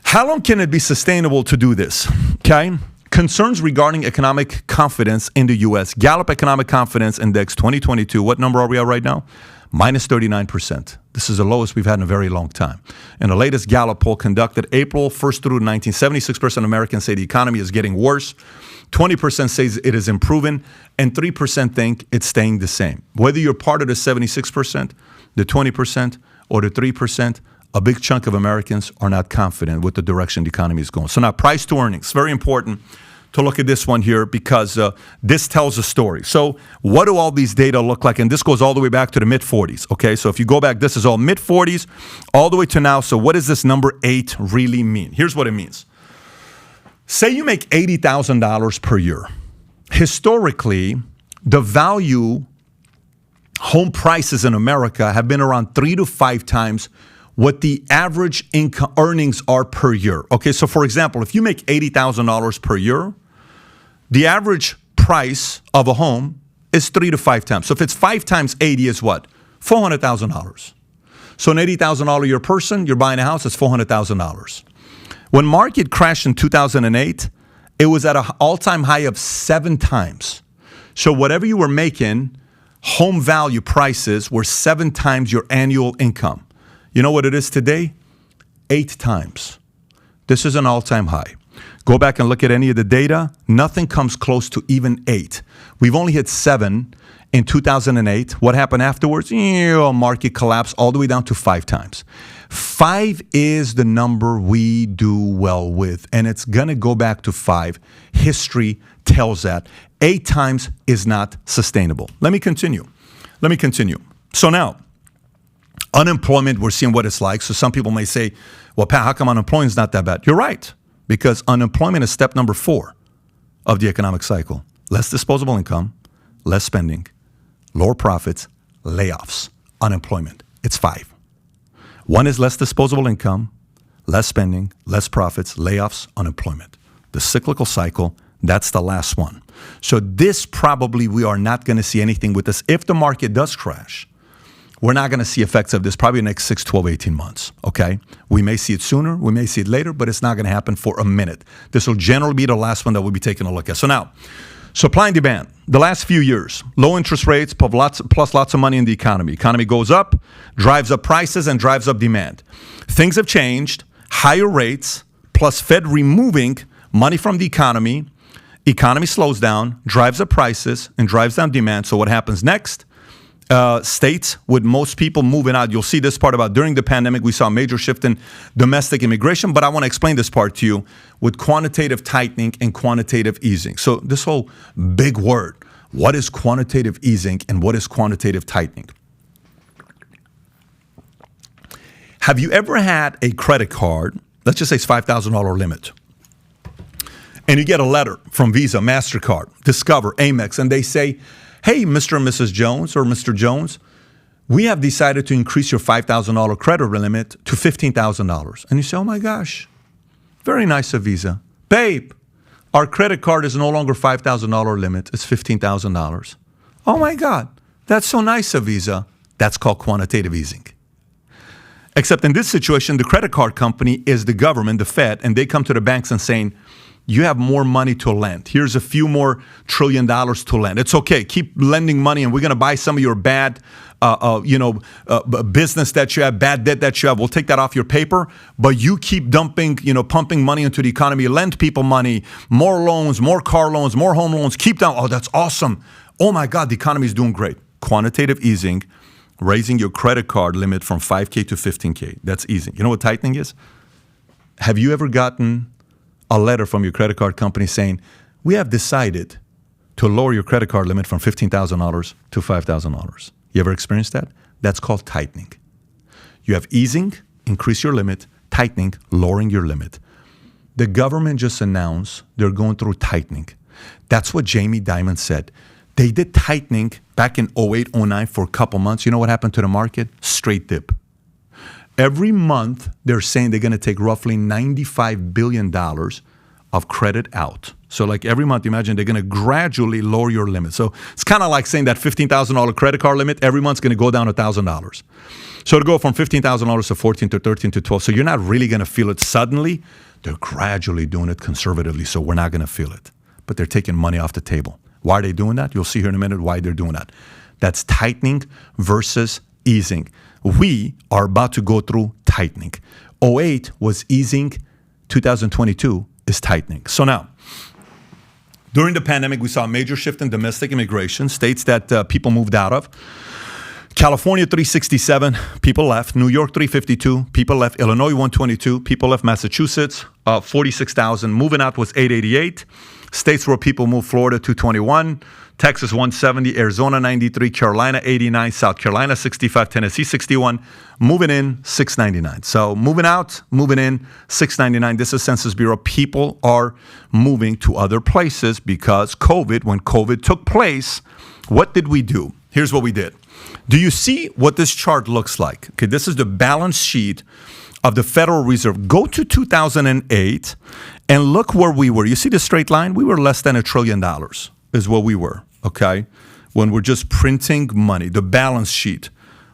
How long can it be sustainable to do this, okay? Concerns regarding economic confidence in the U.S. Gallup Economic Confidence Index 2022, what number are we at right now? Minus 39%. This is the lowest we've had in a very long time. In the latest Gallup poll conducted April 1st through 19, 76% of Americans say the economy is getting worse. 20% says it is improving, and 3% think it's staying the same. Whether you're part of the 76%, the 20%, or the 3%, a big chunk of Americans are not confident with the direction the economy is going. So now, price to earnings. Very important to look at this one here because this tells a story. So what do all these data look like? And this goes all the way back to the mid-40s, okay? So if you go back, this is all mid-40s all the way to now. So what does this number 8 really mean? Here's what it means. Say you make $80,000 per year. Historically, the value home prices in America have been around 3 to 5 times what the average income earnings are per year. Okay, so for example, if you make $80,000 per year, the average price of a home is 3 to 5 times. So if it's 5 times 80 is what? $400,000. So an $80,000 a year person, you're buying a house, it's $400,000. When market crashed in 2008, it was at an all-time high of 7 times. So whatever you were making, home value prices were 7 times your annual income. You know what it is today? 8 times. This is an all-time high. Go back and look at any of the data. Nothing comes close to even 8. We've only hit 7 in 2008. What happened afterwards? Market collapse all the way down to 5 times. 5 is the number we do well with, and it's going to go back to 5. History tells that. 8 times is not sustainable. Let me continue. So now, unemployment, we're seeing what it's like. So some people may say, well, Pat, how come unemployment is not that bad? You're right, because unemployment is step number 4 of the economic cycle. Less disposable income, less spending, lower profits, layoffs, unemployment. It's 5. 1 is less disposable income, less spending, less profits, layoffs, unemployment. The cyclical cycle, that's the last one. So this probably we are not going to see anything with this. If the market does crash, we're not going to see effects of this probably the next 6, 12, 18 months, okay? We may see it sooner, we may see it later, but it's not going to happen for a minute. This will generally be the last one that we'll be taking a look at. So now, supply and demand. The last few years, low interest rates plus lots of money in the economy. Economy goes up, drives up prices, and drives up demand. Things have changed. Higher rates plus Fed removing money from the economy. Economy slows down, drives up prices, and drives down demand. So what happens next? States with most people moving out. You'll see this part about during the pandemic, we saw a major shift in domestic immigration, but I want to explain this part to you with quantitative tightening and quantitative easing. So this whole big word, what is quantitative easing and what is quantitative tightening? Have you ever had a credit card, let's just say it's $5,000 limit, and you get a letter from Visa, MasterCard, Discover, Amex, and they say, hey, Mr. and Mrs. Jones or Mr. Jones, we have decided to increase your $5,000 credit limit to $15,000. And you say, oh my gosh, very nice of Visa. Babe, our credit card is no longer $5,000 limit, it's $15,000. Oh my God, that's so nice of Visa. That's called quantitative easing. Except in this situation, the credit card company is the government, the Fed, and they come to the banks and saying, you have more money to lend. Here's a few more $1 trillion to lend. It's okay. Keep lending money, and we're going to buy some of your bad, business that you have, bad debt that you have. We'll take that off your paper, but you keep pumping money into the economy. Lend people money, more loans, more car loans, more home loans. Keep down. Oh, that's awesome. Oh my God, the economy is doing great. Quantitative easing, raising your credit card limit from $5K to $15K. That's easing. You know what tightening is? Have you ever gotten a letter from your credit card company saying, we have decided to lower your credit card limit from $15,000 to $5,000. You ever experienced that? That's called tightening. You have easing, increase your limit, tightening, lowering your limit. The government just announced they're going through tightening. That's what Jamie Dimon said. They did tightening back in 08, 09 for a couple months. You know what happened to the market? Straight dip. Every month, they're saying they're going to take roughly $95 billion of credit out. So like every month, imagine they're going to gradually lower your limit. So it's kind of like saying that $15,000 credit card limit, every month's going to go down $1,000. So to go from $15,000 to 14 to 13 to 12. So you're not really going to feel it suddenly. They're gradually doing it conservatively, so we're not going to feel it. But they're taking money off the table. Why are they doing that? You'll see here in a minute why they're doing that. That's tightening versus easing. We are about to go through tightening. 08 was easing, 2022 is tightening. So now, during the pandemic, we saw a major shift in domestic immigration, states that people moved out of. California 367, people left. New York 352, people left. Illinois 122, people left. Massachusetts 46,000. Moving out was 888. States where people moved: Florida 221, Texas 170, Arizona 93, Carolina 89, South Carolina 65, Tennessee 61. Moving in 699. So moving out, moving in 699. This is Census Bureau. People are moving to other places because when COVID took place, what did we do? Here's what we did. Do you see what this chart looks like? Okay, this is the balance sheet of the Federal Reserve. Go to 2008 and look where we were. You see the straight line? We were less than $1 trillion is what we were, okay? When we're just printing money, the balance sheet.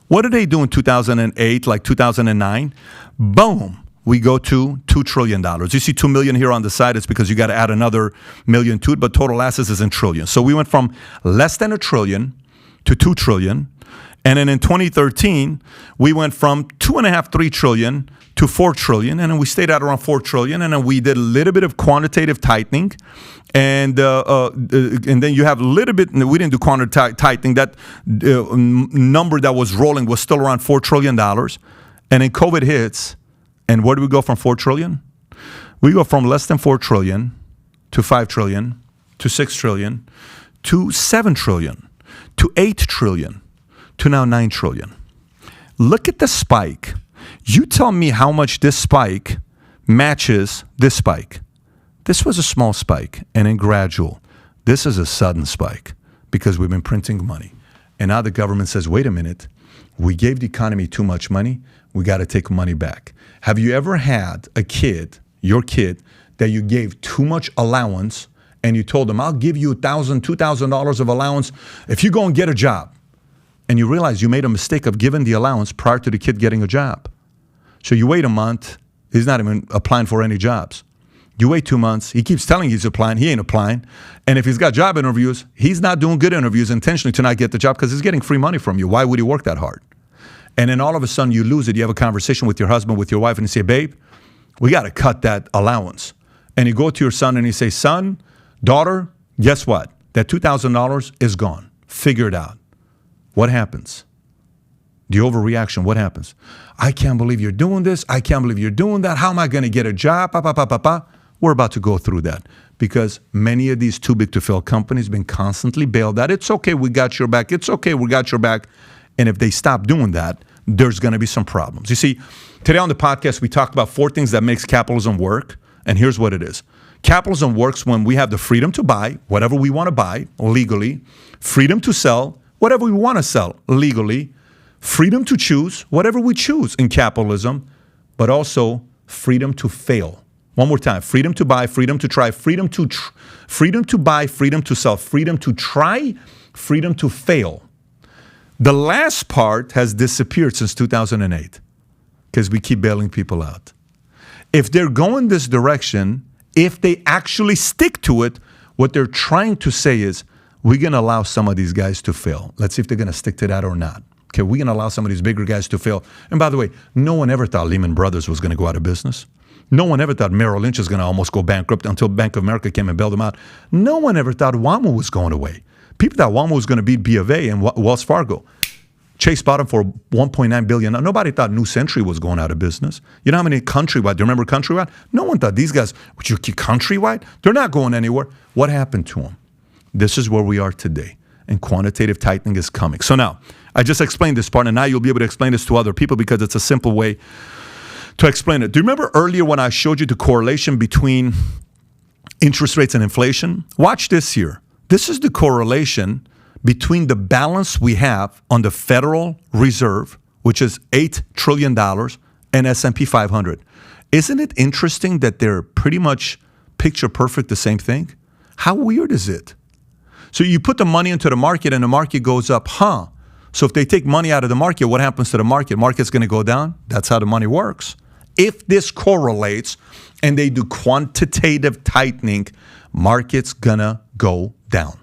What did they do in 2008, like 2009? Boom, we go to $2 trillion. You see 2 million here on the side. It's because you got to add another million to it, but total assets is in trillions. So we went from less than $1 trillion to 2 trillion. And then in 2013, we went from 2.5, 3 trillion to 4 trillion. And then we stayed at around 4 trillion. And then we did a little bit of quantitative tightening. And then you have a little bit, we didn't do quantitative tightening. That number that was rolling was still around $4 trillion. And then COVID hits. And where do we go from 4 trillion? We go from less than 4 trillion to 5 trillion to 6 trillion to 7 trillion to 8 trillion. To now 9 trillion. Look at the spike. You tell me how much this spike matches this spike. This was a small spike and then gradual. This is a sudden spike because we've been printing money. And now the government says, wait a minute, we gave the economy too much money. We got to take money back. Have you ever had a kid, your kid, that you gave too much allowance and you told them, I'll give you $1,000, $2,000 of allowance if you go and get a job? And you realize you made a mistake of giving the allowance prior to the kid getting a job. So you wait a month, he's not even applying for any jobs. You wait 2 months, he keeps telling you he's applying, he ain't applying. And if he's got job interviews, he's not doing good interviews intentionally to not get the job because he's getting free money from you. Why would he work that hard? And then all of a sudden you lose it. You have a conversation with your husband, with your wife, and you say, babe, we got to cut that allowance. And you go to your son and you say, son, daughter, guess what? That $2,000 is gone. Figure it out. What happens? The overreaction, what happens? I can't believe you're doing this. I can't believe you're doing that. How am I going to get a job? We're about to go through that because many of these too big to fail companies have been constantly bailed out. It's okay, we got your back. It's okay, we got your back. And if they stop doing that, there's going to be some problems. You see, today on the podcast, we talked about 4 things that makes capitalism work. And here's what it is. Capitalism works when we have the freedom to buy whatever we want to buy legally, freedom to sell whatever we want to sell legally, freedom to choose whatever we choose in capitalism, but also freedom to fail. One more time, freedom to buy, freedom to try, freedom to buy, freedom to sell, freedom to try, freedom to fail. The last part has disappeared since 2008. Because we keep bailing people out. If they're going this direction, if they actually stick to it, what they're trying to say is, we're going to allow some of these guys to fail. Let's see if they're going to stick to that or not. Okay, we're going to allow some of these bigger guys to fail. And by the way, no one ever thought Lehman Brothers was going to go out of business. No one ever thought Merrill Lynch was going to almost go bankrupt until Bank of America came and bailed them out. No one ever thought WAMU was going away. People thought WAMU was going to beat B of A and Wells Fargo. Chase bought them for $1.9 billion. Nobody thought New Century was going out of business. You know how many Countrywide? Do you remember Countrywide? No one thought these guys, would you keep Countrywide? They're not going anywhere. What happened to them? This is where we are today. And quantitative tightening is coming. So now, I just explained this part, and now you'll be able to explain this to other people because it's a simple way to explain it. Do you remember earlier when I showed you the correlation between interest rates and inflation? Watch this here. This is the correlation between the balance we have on the Federal Reserve, which is $8 trillion, and S&P 500. Isn't it interesting that they're pretty much picture perfect the same thing? How weird is it? So you put the money into the market and the market goes up, So if they take money out of the market, what happens to the market? Market's going to go down. That's how the money works. If this correlates and they do quantitative tightening, market's going to go down.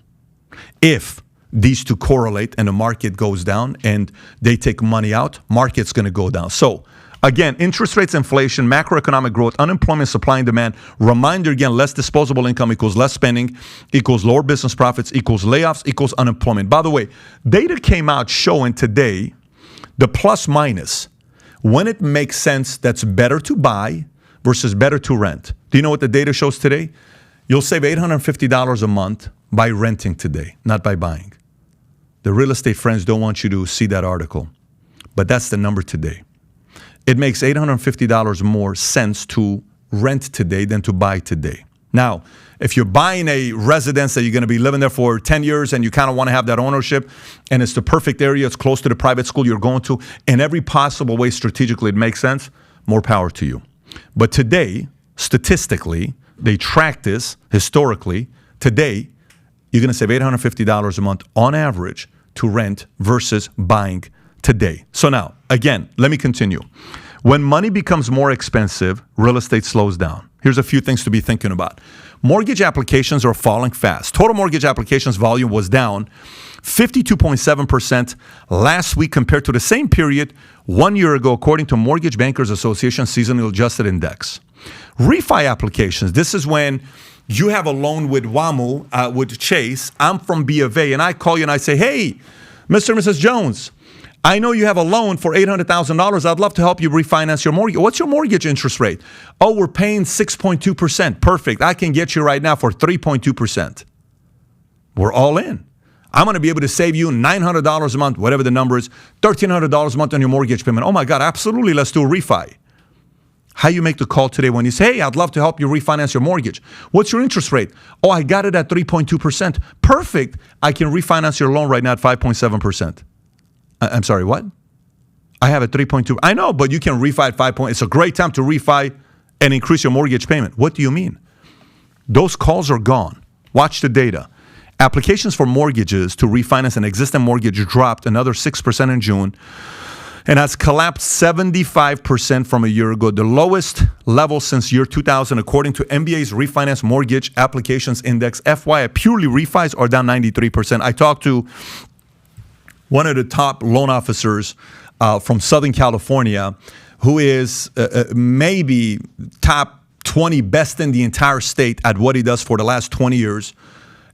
If these two correlate and the market goes down and they take money out, market's going to go down. So again, interest rates, inflation, macroeconomic growth, unemployment, supply and demand. Reminder again, less disposable income equals less spending, equals lower business profits, equals layoffs, equals unemployment. By the way, data came out showing today the plus minus. When it makes sense, that's better to buy versus better to rent. Do you know what the data shows today? You'll save $850 a month by renting today, not by buying. The real estate friends don't want you to see that article, but that's the number today. It makes $850 more sense to rent today than to buy today. Now, if you're buying a residence that you're going to be living there for 10 years and you kind of want to have that ownership and it's the perfect area, it's close to the private school you're going to, in every possible way strategically it makes sense, more power to you. But today, statistically, they track this historically. Today, you're going to save $850 a month on average to rent versus buying today. So now, again, let me continue. When money becomes more expensive, real estate slows down. Here's a few things to be thinking about. Mortgage applications are falling fast. Total mortgage applications volume was down 52.7% last week compared to the same period 1 year ago, according to Mortgage Bankers Association Seasonal Adjusted Index. Refi applications, this is when you have a loan with WAMU, with Chase. I'm from B of A, and I call you and I say, hey, Mr. and Mrs. Jones, I know you have a loan for $800,000. I'd love to help you refinance your mortgage. What's your mortgage interest rate? Oh, we're paying 6.2%. Perfect. I can get you right now for 3.2%. We're all in. I'm going to be able to save you $900 a month, whatever the number is, $1,300 a month on your mortgage payment. Oh my God, absolutely. Let's do a refi. How you make the call today when you say, hey, I'd love to help you refinance your mortgage. What's your interest rate? Oh, I got it at 3.2%. Perfect. I can refinance your loan right now at 5.7%. I'm sorry, what? I have a 3.2. I know, but you can refi at 5. It's a great time to refi and increase your mortgage payment. What do you mean? Those calls are gone. Watch the data. Applications for mortgages to refinance an existing mortgage dropped another 6% in June and has collapsed 75% from a year ago, the lowest level since year 2000, according to MBA's Refinance Mortgage Applications Index. FYI, purely refis are down 93%. I talked to one of the top loan officers from Southern California, who is maybe top 20 best in the entire state at what he does for the last 20 years.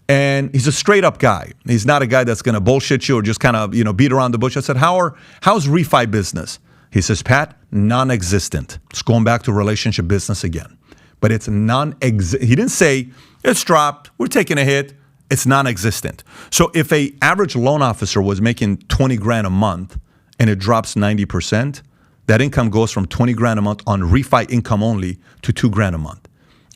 And he's a straight up guy. He's not a guy that's going to bullshit you or just kind of, beat around the bush. I said, how's refi business? He says, Pat, non-existent. It's going back to relationship business again. But it's non-existent. He didn't say, it's dropped, we're taking a hit. It's non-existent. So if a average loan officer was making 20 grand a month and it drops 90%, that income goes from 20 grand a month on refi income only to 2 grand a month.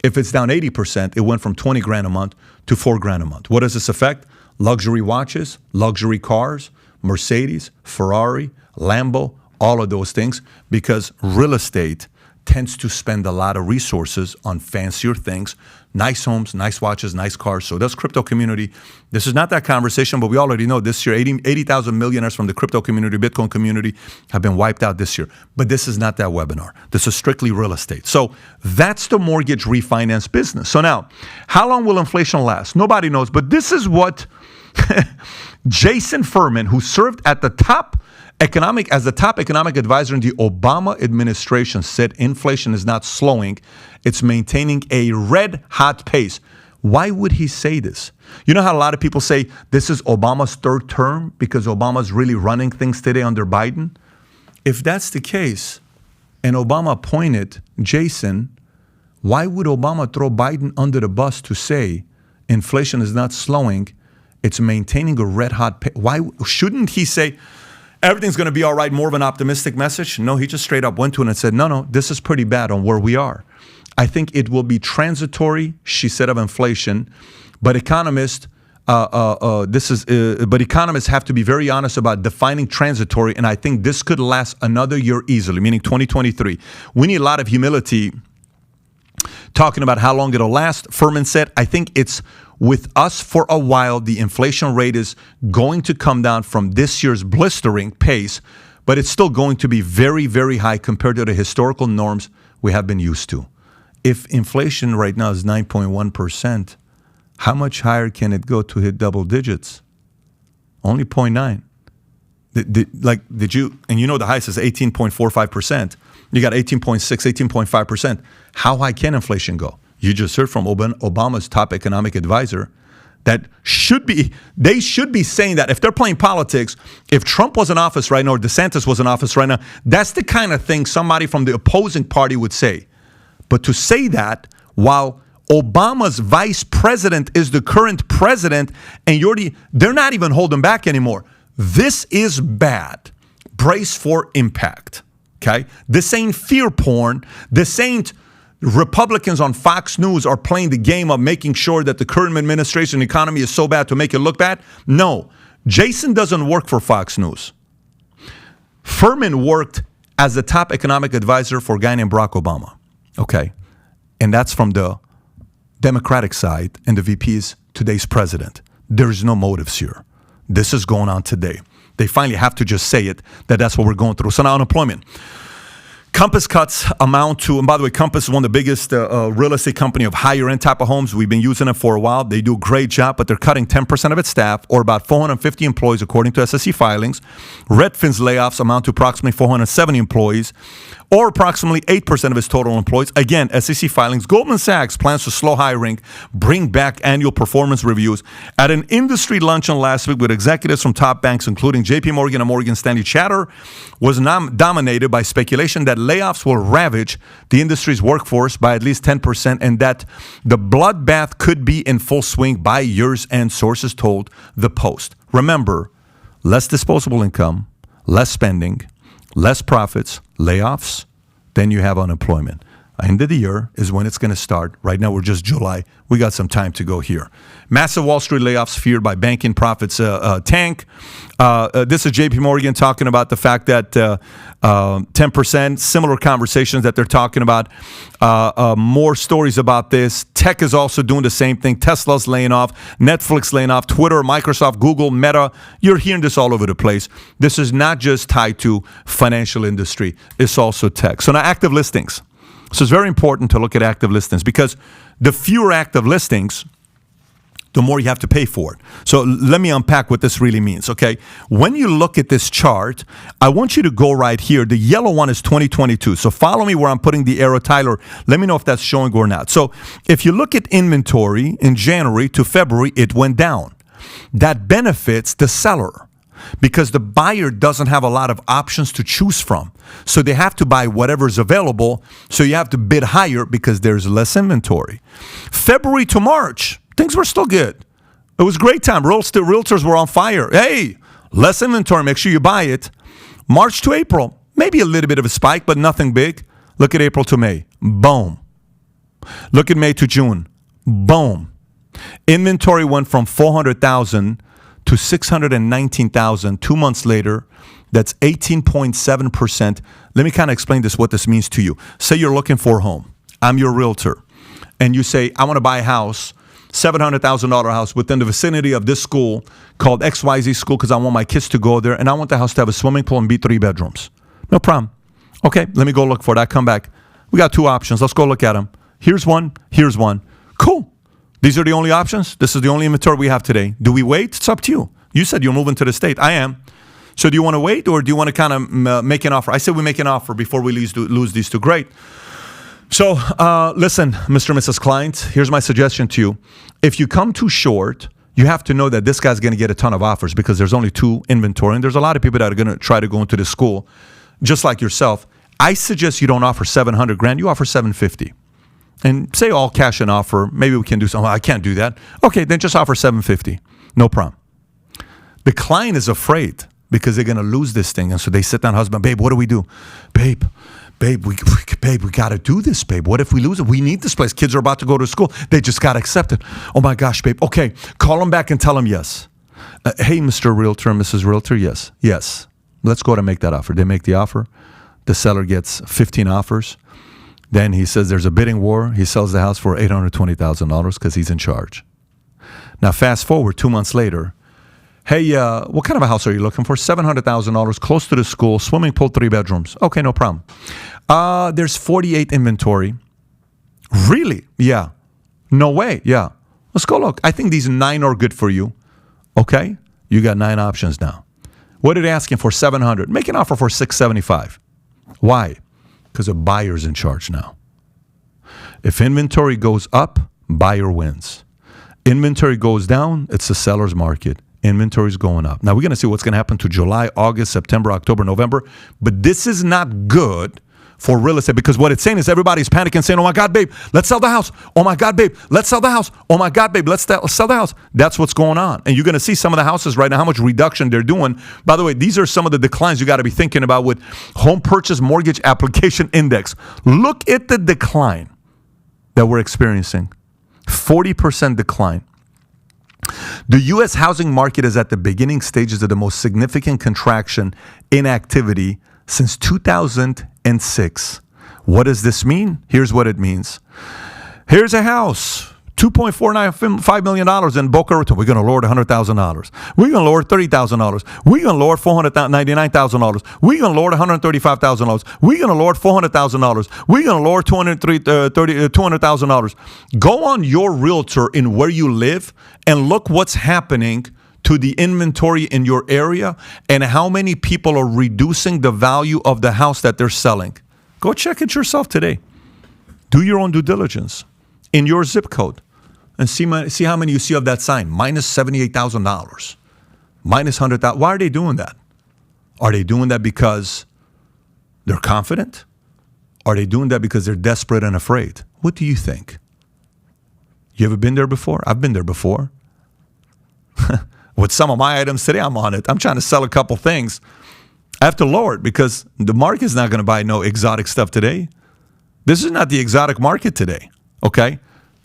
If it's down 80%, it went from 20 grand a month to 4 grand a month. What does this affect? Luxury watches, luxury cars, Mercedes, Ferrari, Lambo, all of those things, because real estate tends to spend a lot of resources on fancier things, nice homes, nice watches, nice cars. So does crypto community. This is not that conversation, but we already know this year 80,000 millionaires from the crypto community, Bitcoin community have been wiped out this year. But this is not that webinar. This is strictly real estate. So that's the mortgage refinance business. So now, how long will inflation last? Nobody knows, but this is what Jason Furman, who served at the top economic advisor in the Obama administration, said inflation is not slowing. It's maintaining a red hot pace. Why would he say this? You know how a lot of people say this is Obama's third term because Obama's really running things today under Biden? If that's the case, and Obama appointed Jason, why would Obama throw Biden under the bus to say inflation is not slowing, it's maintaining a red hot pace? Why shouldn't he say everything's going to be all right, more of an optimistic message? No, he just straight up went to it and said, no, this is pretty bad on where we are. I think it will be transitory, she said, of inflation, but economists economists have to be very honest about defining transitory, and I think this could last another year easily, meaning 2023. We need a lot of humility talking about how long it'll last. Furman said, I think it's with us for a while. The inflation rate is going to come down from this year's blistering pace, but it's still going to be very, very high compared to the historical norms we have been used to. If inflation right now is 9.1%, how much higher can it go to hit double digits? Only 0.9. Did you, and you know the highest is 18.45%. You got 18.6, 18.5%. How high can inflation go? You just heard from Obama's top economic advisor that they should be saying that if they're playing politics, if Trump was in office right now or DeSantis was in office right now, that's the kind of thing somebody from the opposing party would say. But to say that while Obama's vice president is the current president and they're not even holding back anymore. This is bad. Brace for impact. Okay? This ain't fear porn. This ain't Republicans on Fox News are playing the game of making sure that the current administration economy is so bad to make it look bad. No. Jason doesn't work for Fox News. Furman worked as the top economic advisor for a guy named Barack Obama. Okay? And that's from the Democratic side, and the VP is today's president. There's no motives here. This is going on today. They finally have to just say it, that's what we're going through. So now unemployment. Compass cuts amount to, and by the way, Compass is one of the biggest real estate company of higher end type of homes. We've been using it for a while. They do a great job, but they're cutting 10% of its staff, or about 450 employees, according to SEC filings. Redfin's layoffs amount to approximately 470 employees, or approximately 8% of its total employees. Again, SEC filings. Goldman Sachs plans to slow hiring, bring back annual performance reviews. At an industry luncheon last week with executives from top banks, including JP Morgan and Morgan Stanley, chatter was dominated by speculation that layoffs will ravage the industry's workforce by at least 10%, and that the bloodbath could be in full swing by year's end, sources told The Post. Remember, less disposable income, less spending, less profits, layoffs, then you have unemployment. End of the year is when it's going to start. Right now, we're just July. We got some time to go here. Massive Wall Street layoffs feared by banking profits tank. This is JP Morgan talking about the fact that 10%, similar conversations that they're talking about. More stories about this. Tech is also doing the same thing. Tesla's laying off. Netflix laying off. Twitter, Microsoft, Google, Meta. You're hearing this all over the place. This is not just tied to financial industry. It's also tech. So now active listings. So it's very important to look at active listings because the fewer active listings, the more you have to pay for it. So let me unpack what this really means, okay? When you look at this chart, I want you to go right here. The yellow one is 2022. So follow me where I'm putting the arrow. Tyler, let me know if that's showing or not. So if you look at inventory in January to February, it went down. That benefits the seller, because the buyer doesn't have a lot of options to choose from. So they have to buy whatever's available. So you have to bid higher because there's less inventory. February to March, things were still good. It was a great time. Realtors were on fire. Hey, less inventory, make sure you buy it. March to April, maybe a little bit of a spike, but nothing big. Look at April to May. Boom. Look at May to June. Boom. Inventory went from 400,000 to 619,000 2 months later. That's 18.7%. Let me kind of explain what this means to you. Say you're looking for a home. I'm your realtor. And you say, I want to buy a house, $700,000 house within the vicinity of this school called XYZ school because I want my kids to go there. And I want the house to have a swimming pool and be 3 bedrooms. No problem. Okay, let me go look for it. I come back. We got 2 options. Let's go look at them. Here's one. Here's one. Cool. These are the only options. This is the only inventory we have today. Do we wait? It's up to you. You said you're moving to the state. I am. So do you want to wait or do you want to kind of make an offer? I said we make an offer before we lose these 2. Great. So listen, Mr. and Mrs. Client, here's my suggestion to you. If you come too short, you have to know that this guy's going to get a ton of offers because there's only 2 inventory. And there's a lot of people that are going to try to go into the school, just like yourself. I suggest you don't offer $700,000. You offer $750,000. And say all cash and offer. Maybe we can do something. I can't do that. Okay, then just offer $750,000. No problem. The client is afraid because they're going to lose this thing. And so they sit down, husband, babe, what do we do? Babe, we got to do this, babe. What if we lose it? We need this place. Kids are about to go to school. They just got to accept it. Oh, my gosh, babe. Okay, call them back and tell them yes. Hey, Mr. Realtor and Mrs. Realtor, yes. Yes. Let's go to make that offer. They make the offer. The seller gets 15 offers. Then he says there's a bidding war. He sells the house for $820,000 because he's in charge. Now, fast forward 2 months later. Hey, what kind of a house are you looking for? $700,000, close to the school, swimming pool, 3 bedrooms. Okay, no problem. There's 48 inventory. Really? Yeah. No way. Yeah. Let's go look. I think these 9 are good for you. Okay? You got 9 options now. What are they asking for? $700,000. Make an offer for $675,000. Why? Because a buyer's in charge now. If inventory goes up, buyer wins. Inventory goes down, it's the seller's market. Inventory's going up. Now, we're going to see what's going to happen to July, August, September, October, November. But this is not good for real estate because what it's saying is everybody's panicking saying, oh, my God, babe, let's sell the house. Oh, my God, babe, let's sell the house. Oh, my God, babe, let's sell the house. That's what's going on. And you're going to see some of the houses right now, how much reduction they're doing. By the way, these are some of the declines you got to be thinking about with home purchase mortgage application index. Look at the decline that we're experiencing. 40% decline. The U.S. housing market is at the beginning stages of the most significant contraction in activity since 2006. What does this mean? Here's what it means. Here's a house, $2.495 million in Boca Raton. We're going to lower it $100,000. We're going to lower it $30,000. We're going to lower it $499,000. We're going to lower it $135,000. We're going to lower it $400,000. We're going to lower $200,000. Go on your realtor in where you live and look what's happening to the inventory in your area and how many people are reducing the value of the house that they're selling. Go check it yourself today. Do your own due diligence in your zip code and see how many you see of that sign. Minus $78,000. Minus $100,000. Why are they doing that? Are they doing that because they're confident? Are they doing that because they're desperate and afraid? What do you think? You ever been there before? I've been there before. With some of my items today, I'm on it. I'm trying to sell a couple things. I have to lower it because the market's not going to buy no exotic stuff today. This is not the exotic market today, okay?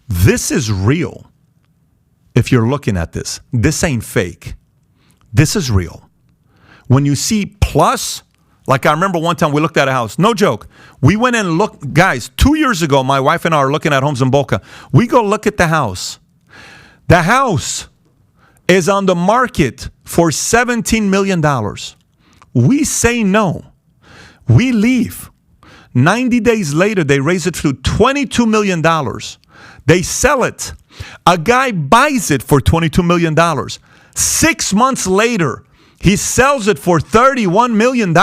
This is real. If you're looking at this, this ain't fake. This is real. When you see plus, like I remember one time we looked at a house. No joke. We went and looked. Guys, 2 years ago, my wife and I are looking at homes in Boca. We go look at the house. The house is on the market for $17 million. We say no. We leave. 90 days later, they raise it to $22 million. They sell it. A guy buys it for $22 million. 6 months later, he sells it for $31 million.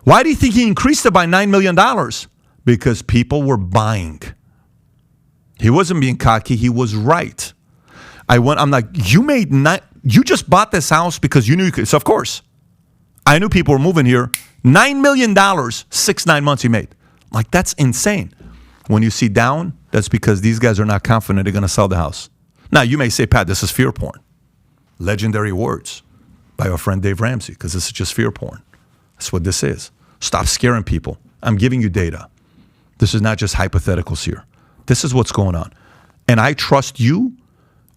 Why do you think he increased it by $9 million? Because people were buying. He wasn't being cocky. He was right. I'm like, you just bought this house because you knew you could. So of course, I knew people were moving here. $9 million, 9 months he made. Like, that's insane. When you see down, that's because these guys are not confident they're going to sell the house. Now, you may say, Pat, this is fear porn. Legendary words by our friend Dave Ramsey, because this is just fear porn. That's what this is. Stop scaring people. I'm giving you data. This is not just hypotheticals here. This is what's going on. And I trust you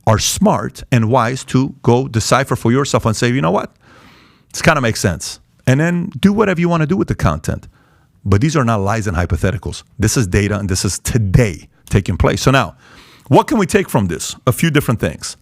are smart and wise to go decipher for yourself and say, you know what? This kind of makes sense. And then do whatever you want to do with the content. But these are not lies and hypotheticals. This is data, and this is today taking place. So now, what can we take from this? A few different things.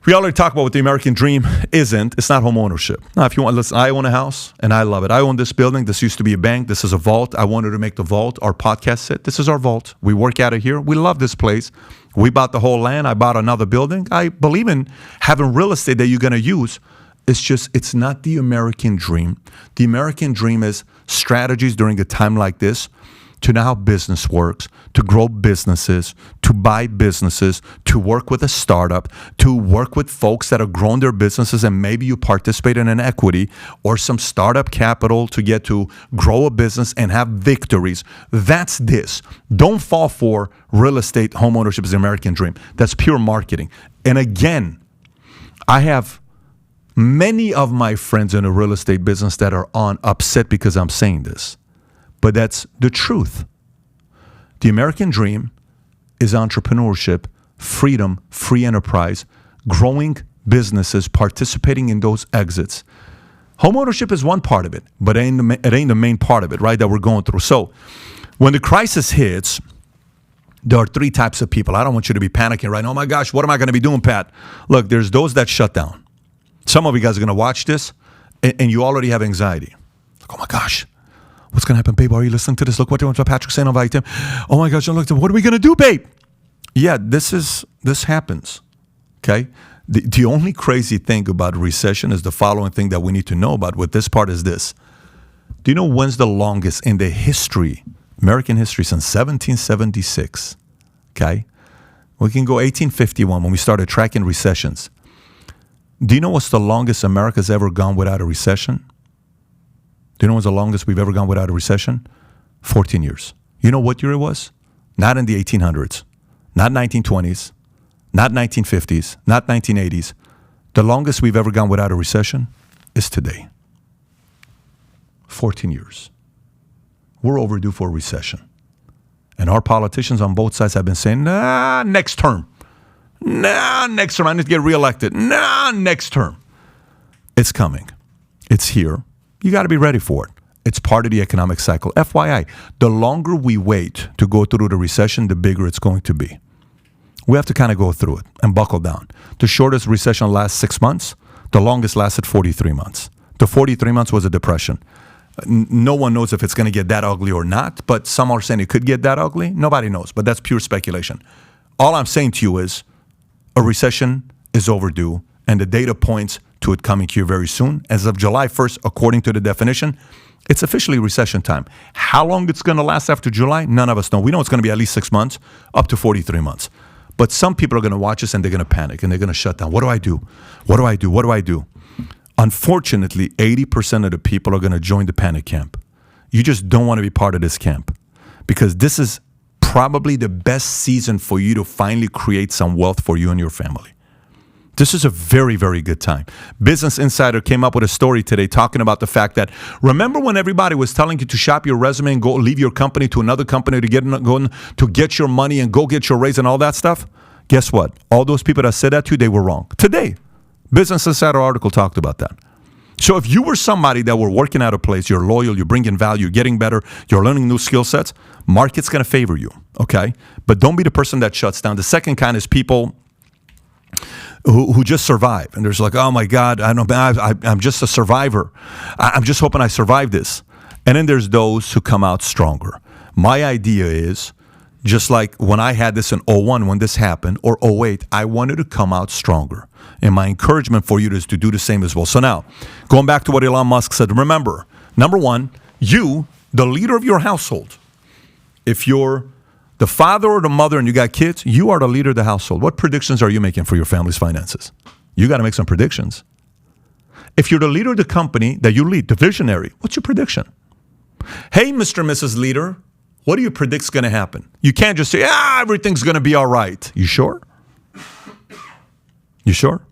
We already talked about what the American dream isn't. It's not home ownership. Now, if you want, listen, I own a house, and I love it. I own this building. This used to be a bank. This is a vault. I wanted to make the vault our podcast sit. This is our vault. We work out of here. We love this place. We bought the whole land. I bought another building. I believe in having real estate that you're going to use. It's just, it's not the American dream. The American dream is strategies during a time like this to know how business works, to grow businesses, to buy businesses, to work with a startup, to work with folks that have grown their businesses, and maybe you participate in an equity or some startup capital to get to grow a business and have victories. That's this. Don't fall for real estate home ownership as the American dream. That's pure marketing. And again, I have many of my friends in the real estate business that are upset because I'm saying this. But that's the truth. The American dream is entrepreneurship, freedom, free enterprise, growing businesses, participating in those exits. Homeownership is one part of it, but it ain't the main part of it, right, that we're going through. So when the crisis hits, there are three types of people. I don't want you to be panicking right now. Oh my gosh, what am I going to be doing, Pat? Look, there's those that shut down. Some of you guys are going to watch this, and you already have anxiety. Like, oh my gosh. What's going to happen, babe? Are you listening to this? Look what Patrick's saying on Valuetainment. Oh my gosh, look, what are we going to do, babe? Yeah, this happens, okay? The only crazy thing about recession is the following thing that we need to know about with this part is this. Do you know when's the longest in the history, American history, since 1776, okay? We can go 1851 when we started tracking recessions. Do you know what's the longest America's ever gone without a recession? Do you know what's the longest we've ever gone without a recession? 14 years. You know what year it was? Not in the 1800s, not 1920s, not 1950s, not 1980s. The longest we've ever gone without a recession is today. 14 years. We're overdue for a recession. And our politicians on both sides have been saying, next term. Next term. I need to get reelected. Next term. It's coming. It's here. You got to be ready for it. It's part of the economic cycle. FYI, the longer we wait to go through the recession, the bigger it's going to be. We have to kind of go through it and buckle down. The shortest recession lasts 6 months. The longest lasted 43 months. The 43 months was a depression. No one knows if it's going to get that ugly or not, but some are saying it could get that ugly. Nobody knows, but that's pure speculation. All I'm saying to you is a recession is overdue, and the data points to it coming here very soon. As of July 1st, according to the definition, it's officially recession time. How long it's going to last after July, none of us know. We know it's going to be at least 6 months, up to 43 months. But some people are going to watch us and they're going to panic and they're going to shut down. What do I do? What do I do? What do I do? Unfortunately, 80% of the people are going to join the panic camp. You just don't want to be part of this camp because this is probably the best season for you to finally create some wealth for you and your family. This is a very, very good time. Business Insider came up with a story today talking about the fact that, remember when everybody was telling you to shop your resume and go leave your company to another company to get your money and go get your raise and all that stuff? Guess what? All those people that said that to you, they were wrong. Today, Business Insider article talked about that. So if you were somebody that were working at a place, you're loyal, you're bringing value, you're getting better, you're learning new skill sets, market's going to favor you, okay? But don't be the person that shuts down. The second kind is people who just survive. And there's like, oh my God, I'm just a survivor. I'm just hoping I survive this. And then there's those who come out stronger. My idea is, just like when I had this in 01 when this happened, or 08, I wanted to come out stronger. And my encouragement for you is to do the same as well. So now, going back to what Elon Musk said, remember, number one, you, the leader of your household, if you're the father or the mother and you got kids, you are the leader of the household. What predictions are you making for your family's finances? You got to make some predictions. If you're the leader of the company that you lead, the visionary, what's your prediction? Hey, Mr. and Mrs. Leader, what do you predict is going to happen? You can't just say, everything's going to be all right. You sure? You sure?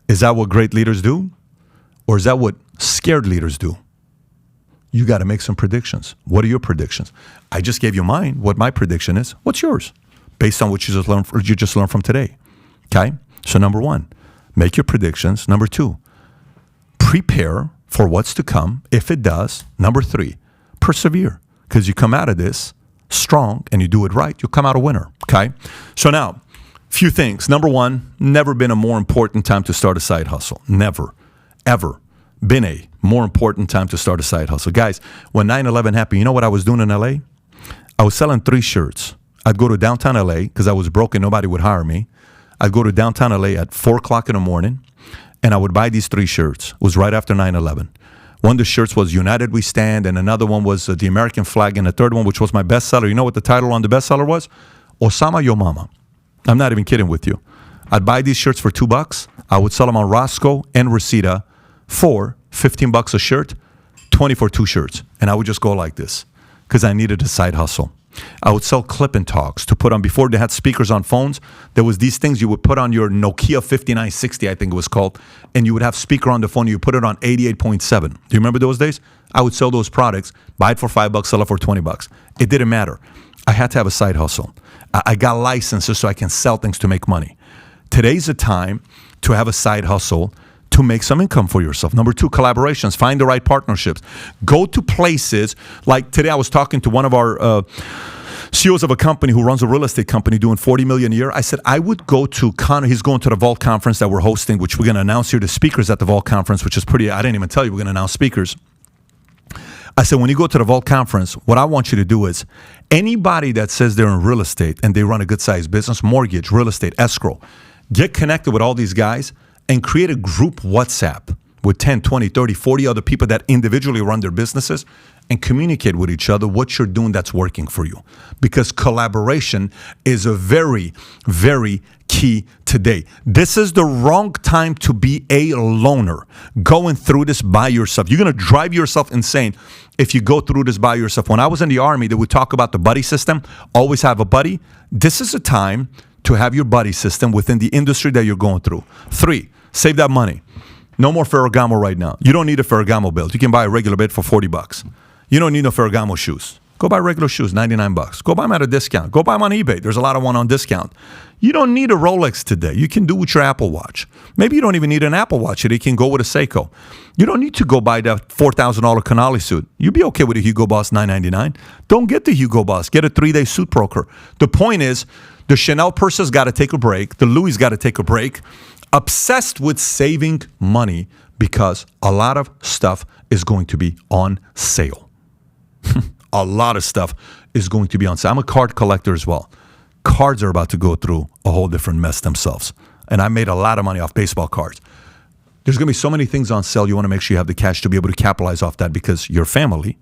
Is that what great leaders do? Or is that what scared leaders do? You got to make some predictions. What are your predictions? I just gave you mine, what my prediction is. What's yours? Based on what you just learned from today. Okay? So number one, make your predictions. Number two, prepare for what's to come if it does. Number three, persevere, because you come out of this strong and you do it right, you'll come out a winner. Okay? So now, few things. Number one, never been a more important time to start a side hustle. Never, ever been a more important time to start a side hustle. Guys, when 9/11 happened, you know what I was doing in LA? I was selling 3 shirts. I'd go to downtown LA because I was broke and nobody would hire me. I'd go to downtown LA at 4 o'clock in the morning and I would buy these 3 shirts. It was right after 9/11. One of the shirts was United We Stand, and another one was the American flag, and the third one, which was my bestseller. You know what the title on the bestseller was? Osama Yo Mama. I'm not even kidding with you. I'd buy these shirts for $2. I would sell them on Roscoe and Reseda for $15 a shirt, 20 for 2 shirts. And I would just go like this because I needed a side hustle. I would sell clip and talks to put on. Before they had speakers on phones, there was these things you would put on your Nokia 5960, I think it was called, and you would have speaker on the phone. You put it on 88.7. Do you remember those days? I would sell those products, buy it for $5, sell it for $20. It didn't matter. I had to have a side hustle. I got licenses so I can sell things to make money. Today's a time to have a side hustle to make some income for yourself. Number two, collaborations. Find the right partnerships. Go to places like today. I was talking to one of our CEOs of a company who runs a real estate company doing $40 million a year. I said, I would go to he's going to the Vault conference that we're hosting, which we're going to announce here, the speakers at the Vault conference, which is pretty, I didn't even tell you we're going to announce speakers. I said, when you go to the Vault conference, what I want you to do is anybody that says they're in real estate and they run a good sized business, mortgage, real estate, escrow, get connected with all these guys and create a group WhatsApp with 10, 20, 30, 40 other people that individually run their businesses and communicate with each other what you're doing that's working for you. Because collaboration is a very, very key today. This is the wrong time to be a loner going through this by yourself. You're going to drive yourself insane if you go through this by yourself. When I was in the Army, they would talk about the buddy system. Always have a buddy. This is a time to have your buddy system within the industry that you're going through. 3, save that money. No more Ferragamo right now. You don't need a Ferragamo belt. You can buy a regular belt for $40. You don't need no Ferragamo shoes. Go buy regular shoes, $99. Go buy them at a discount. Go buy them on eBay. There's a lot of one on discount. You don't need a Rolex today. You can do with your Apple Watch. Maybe you don't even need an Apple Watch. You can go with a Seiko. You don't need to go buy that $4,000 Canali suit. You'll be okay with a Hugo Boss $999. Don't get the Hugo Boss. Get a 3-day suit broker. The point is, the Chanel purse has got to take a break. The Louis got to take a break. Obsessed with saving money because a lot of stuff is going to be on sale. A lot of stuff is going to be on sale. I'm a card collector as well. Cards are about to go through a whole different mess themselves. And I made a lot of money off baseball cards. There's going to be so many things on sale. You want to make sure you have the cash to be able to capitalize off that because your family,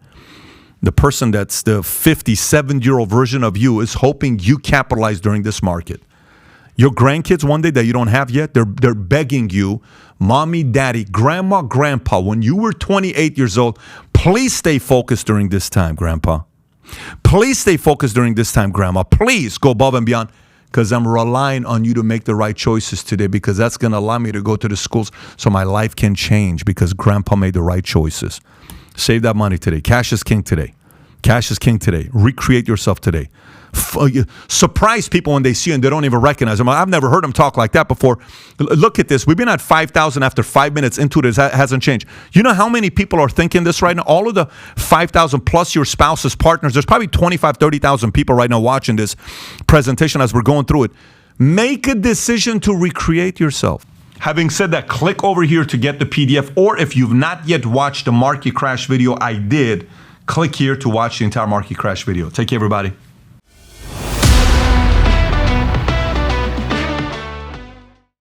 the person that's the 57-year-old version of you is hoping you capitalize during this market. Your grandkids one day that you don't have yet, they're begging you, mommy, daddy, grandma, grandpa, when you were 28 years old, please stay focused during this time, grandpa. Please stay focused during this time, grandma. Please go above and beyond because I'm relying on you to make the right choices today because that's going to allow me to go to the schools so my life can change because grandpa made the right choices. Save that money today. Cash is king today. Cash is king today. Recreate yourself today. Surprise people when they see you and they don't even recognize them. I've never heard them talk like that before. Look at this. We've been at 5,000 after 5 minutes into it. It hasn't changed. You know how many people are thinking this right now? All of the 5,000 plus your spouse's partners. There's probably 25, 30,000 people right now watching this presentation as we're going through it. Make a decision to recreate yourself. Having said that, click over here to get the PDF. Or if you've not yet watched the market crash video I did, click here to watch the entire market crash video. Take care, everybody.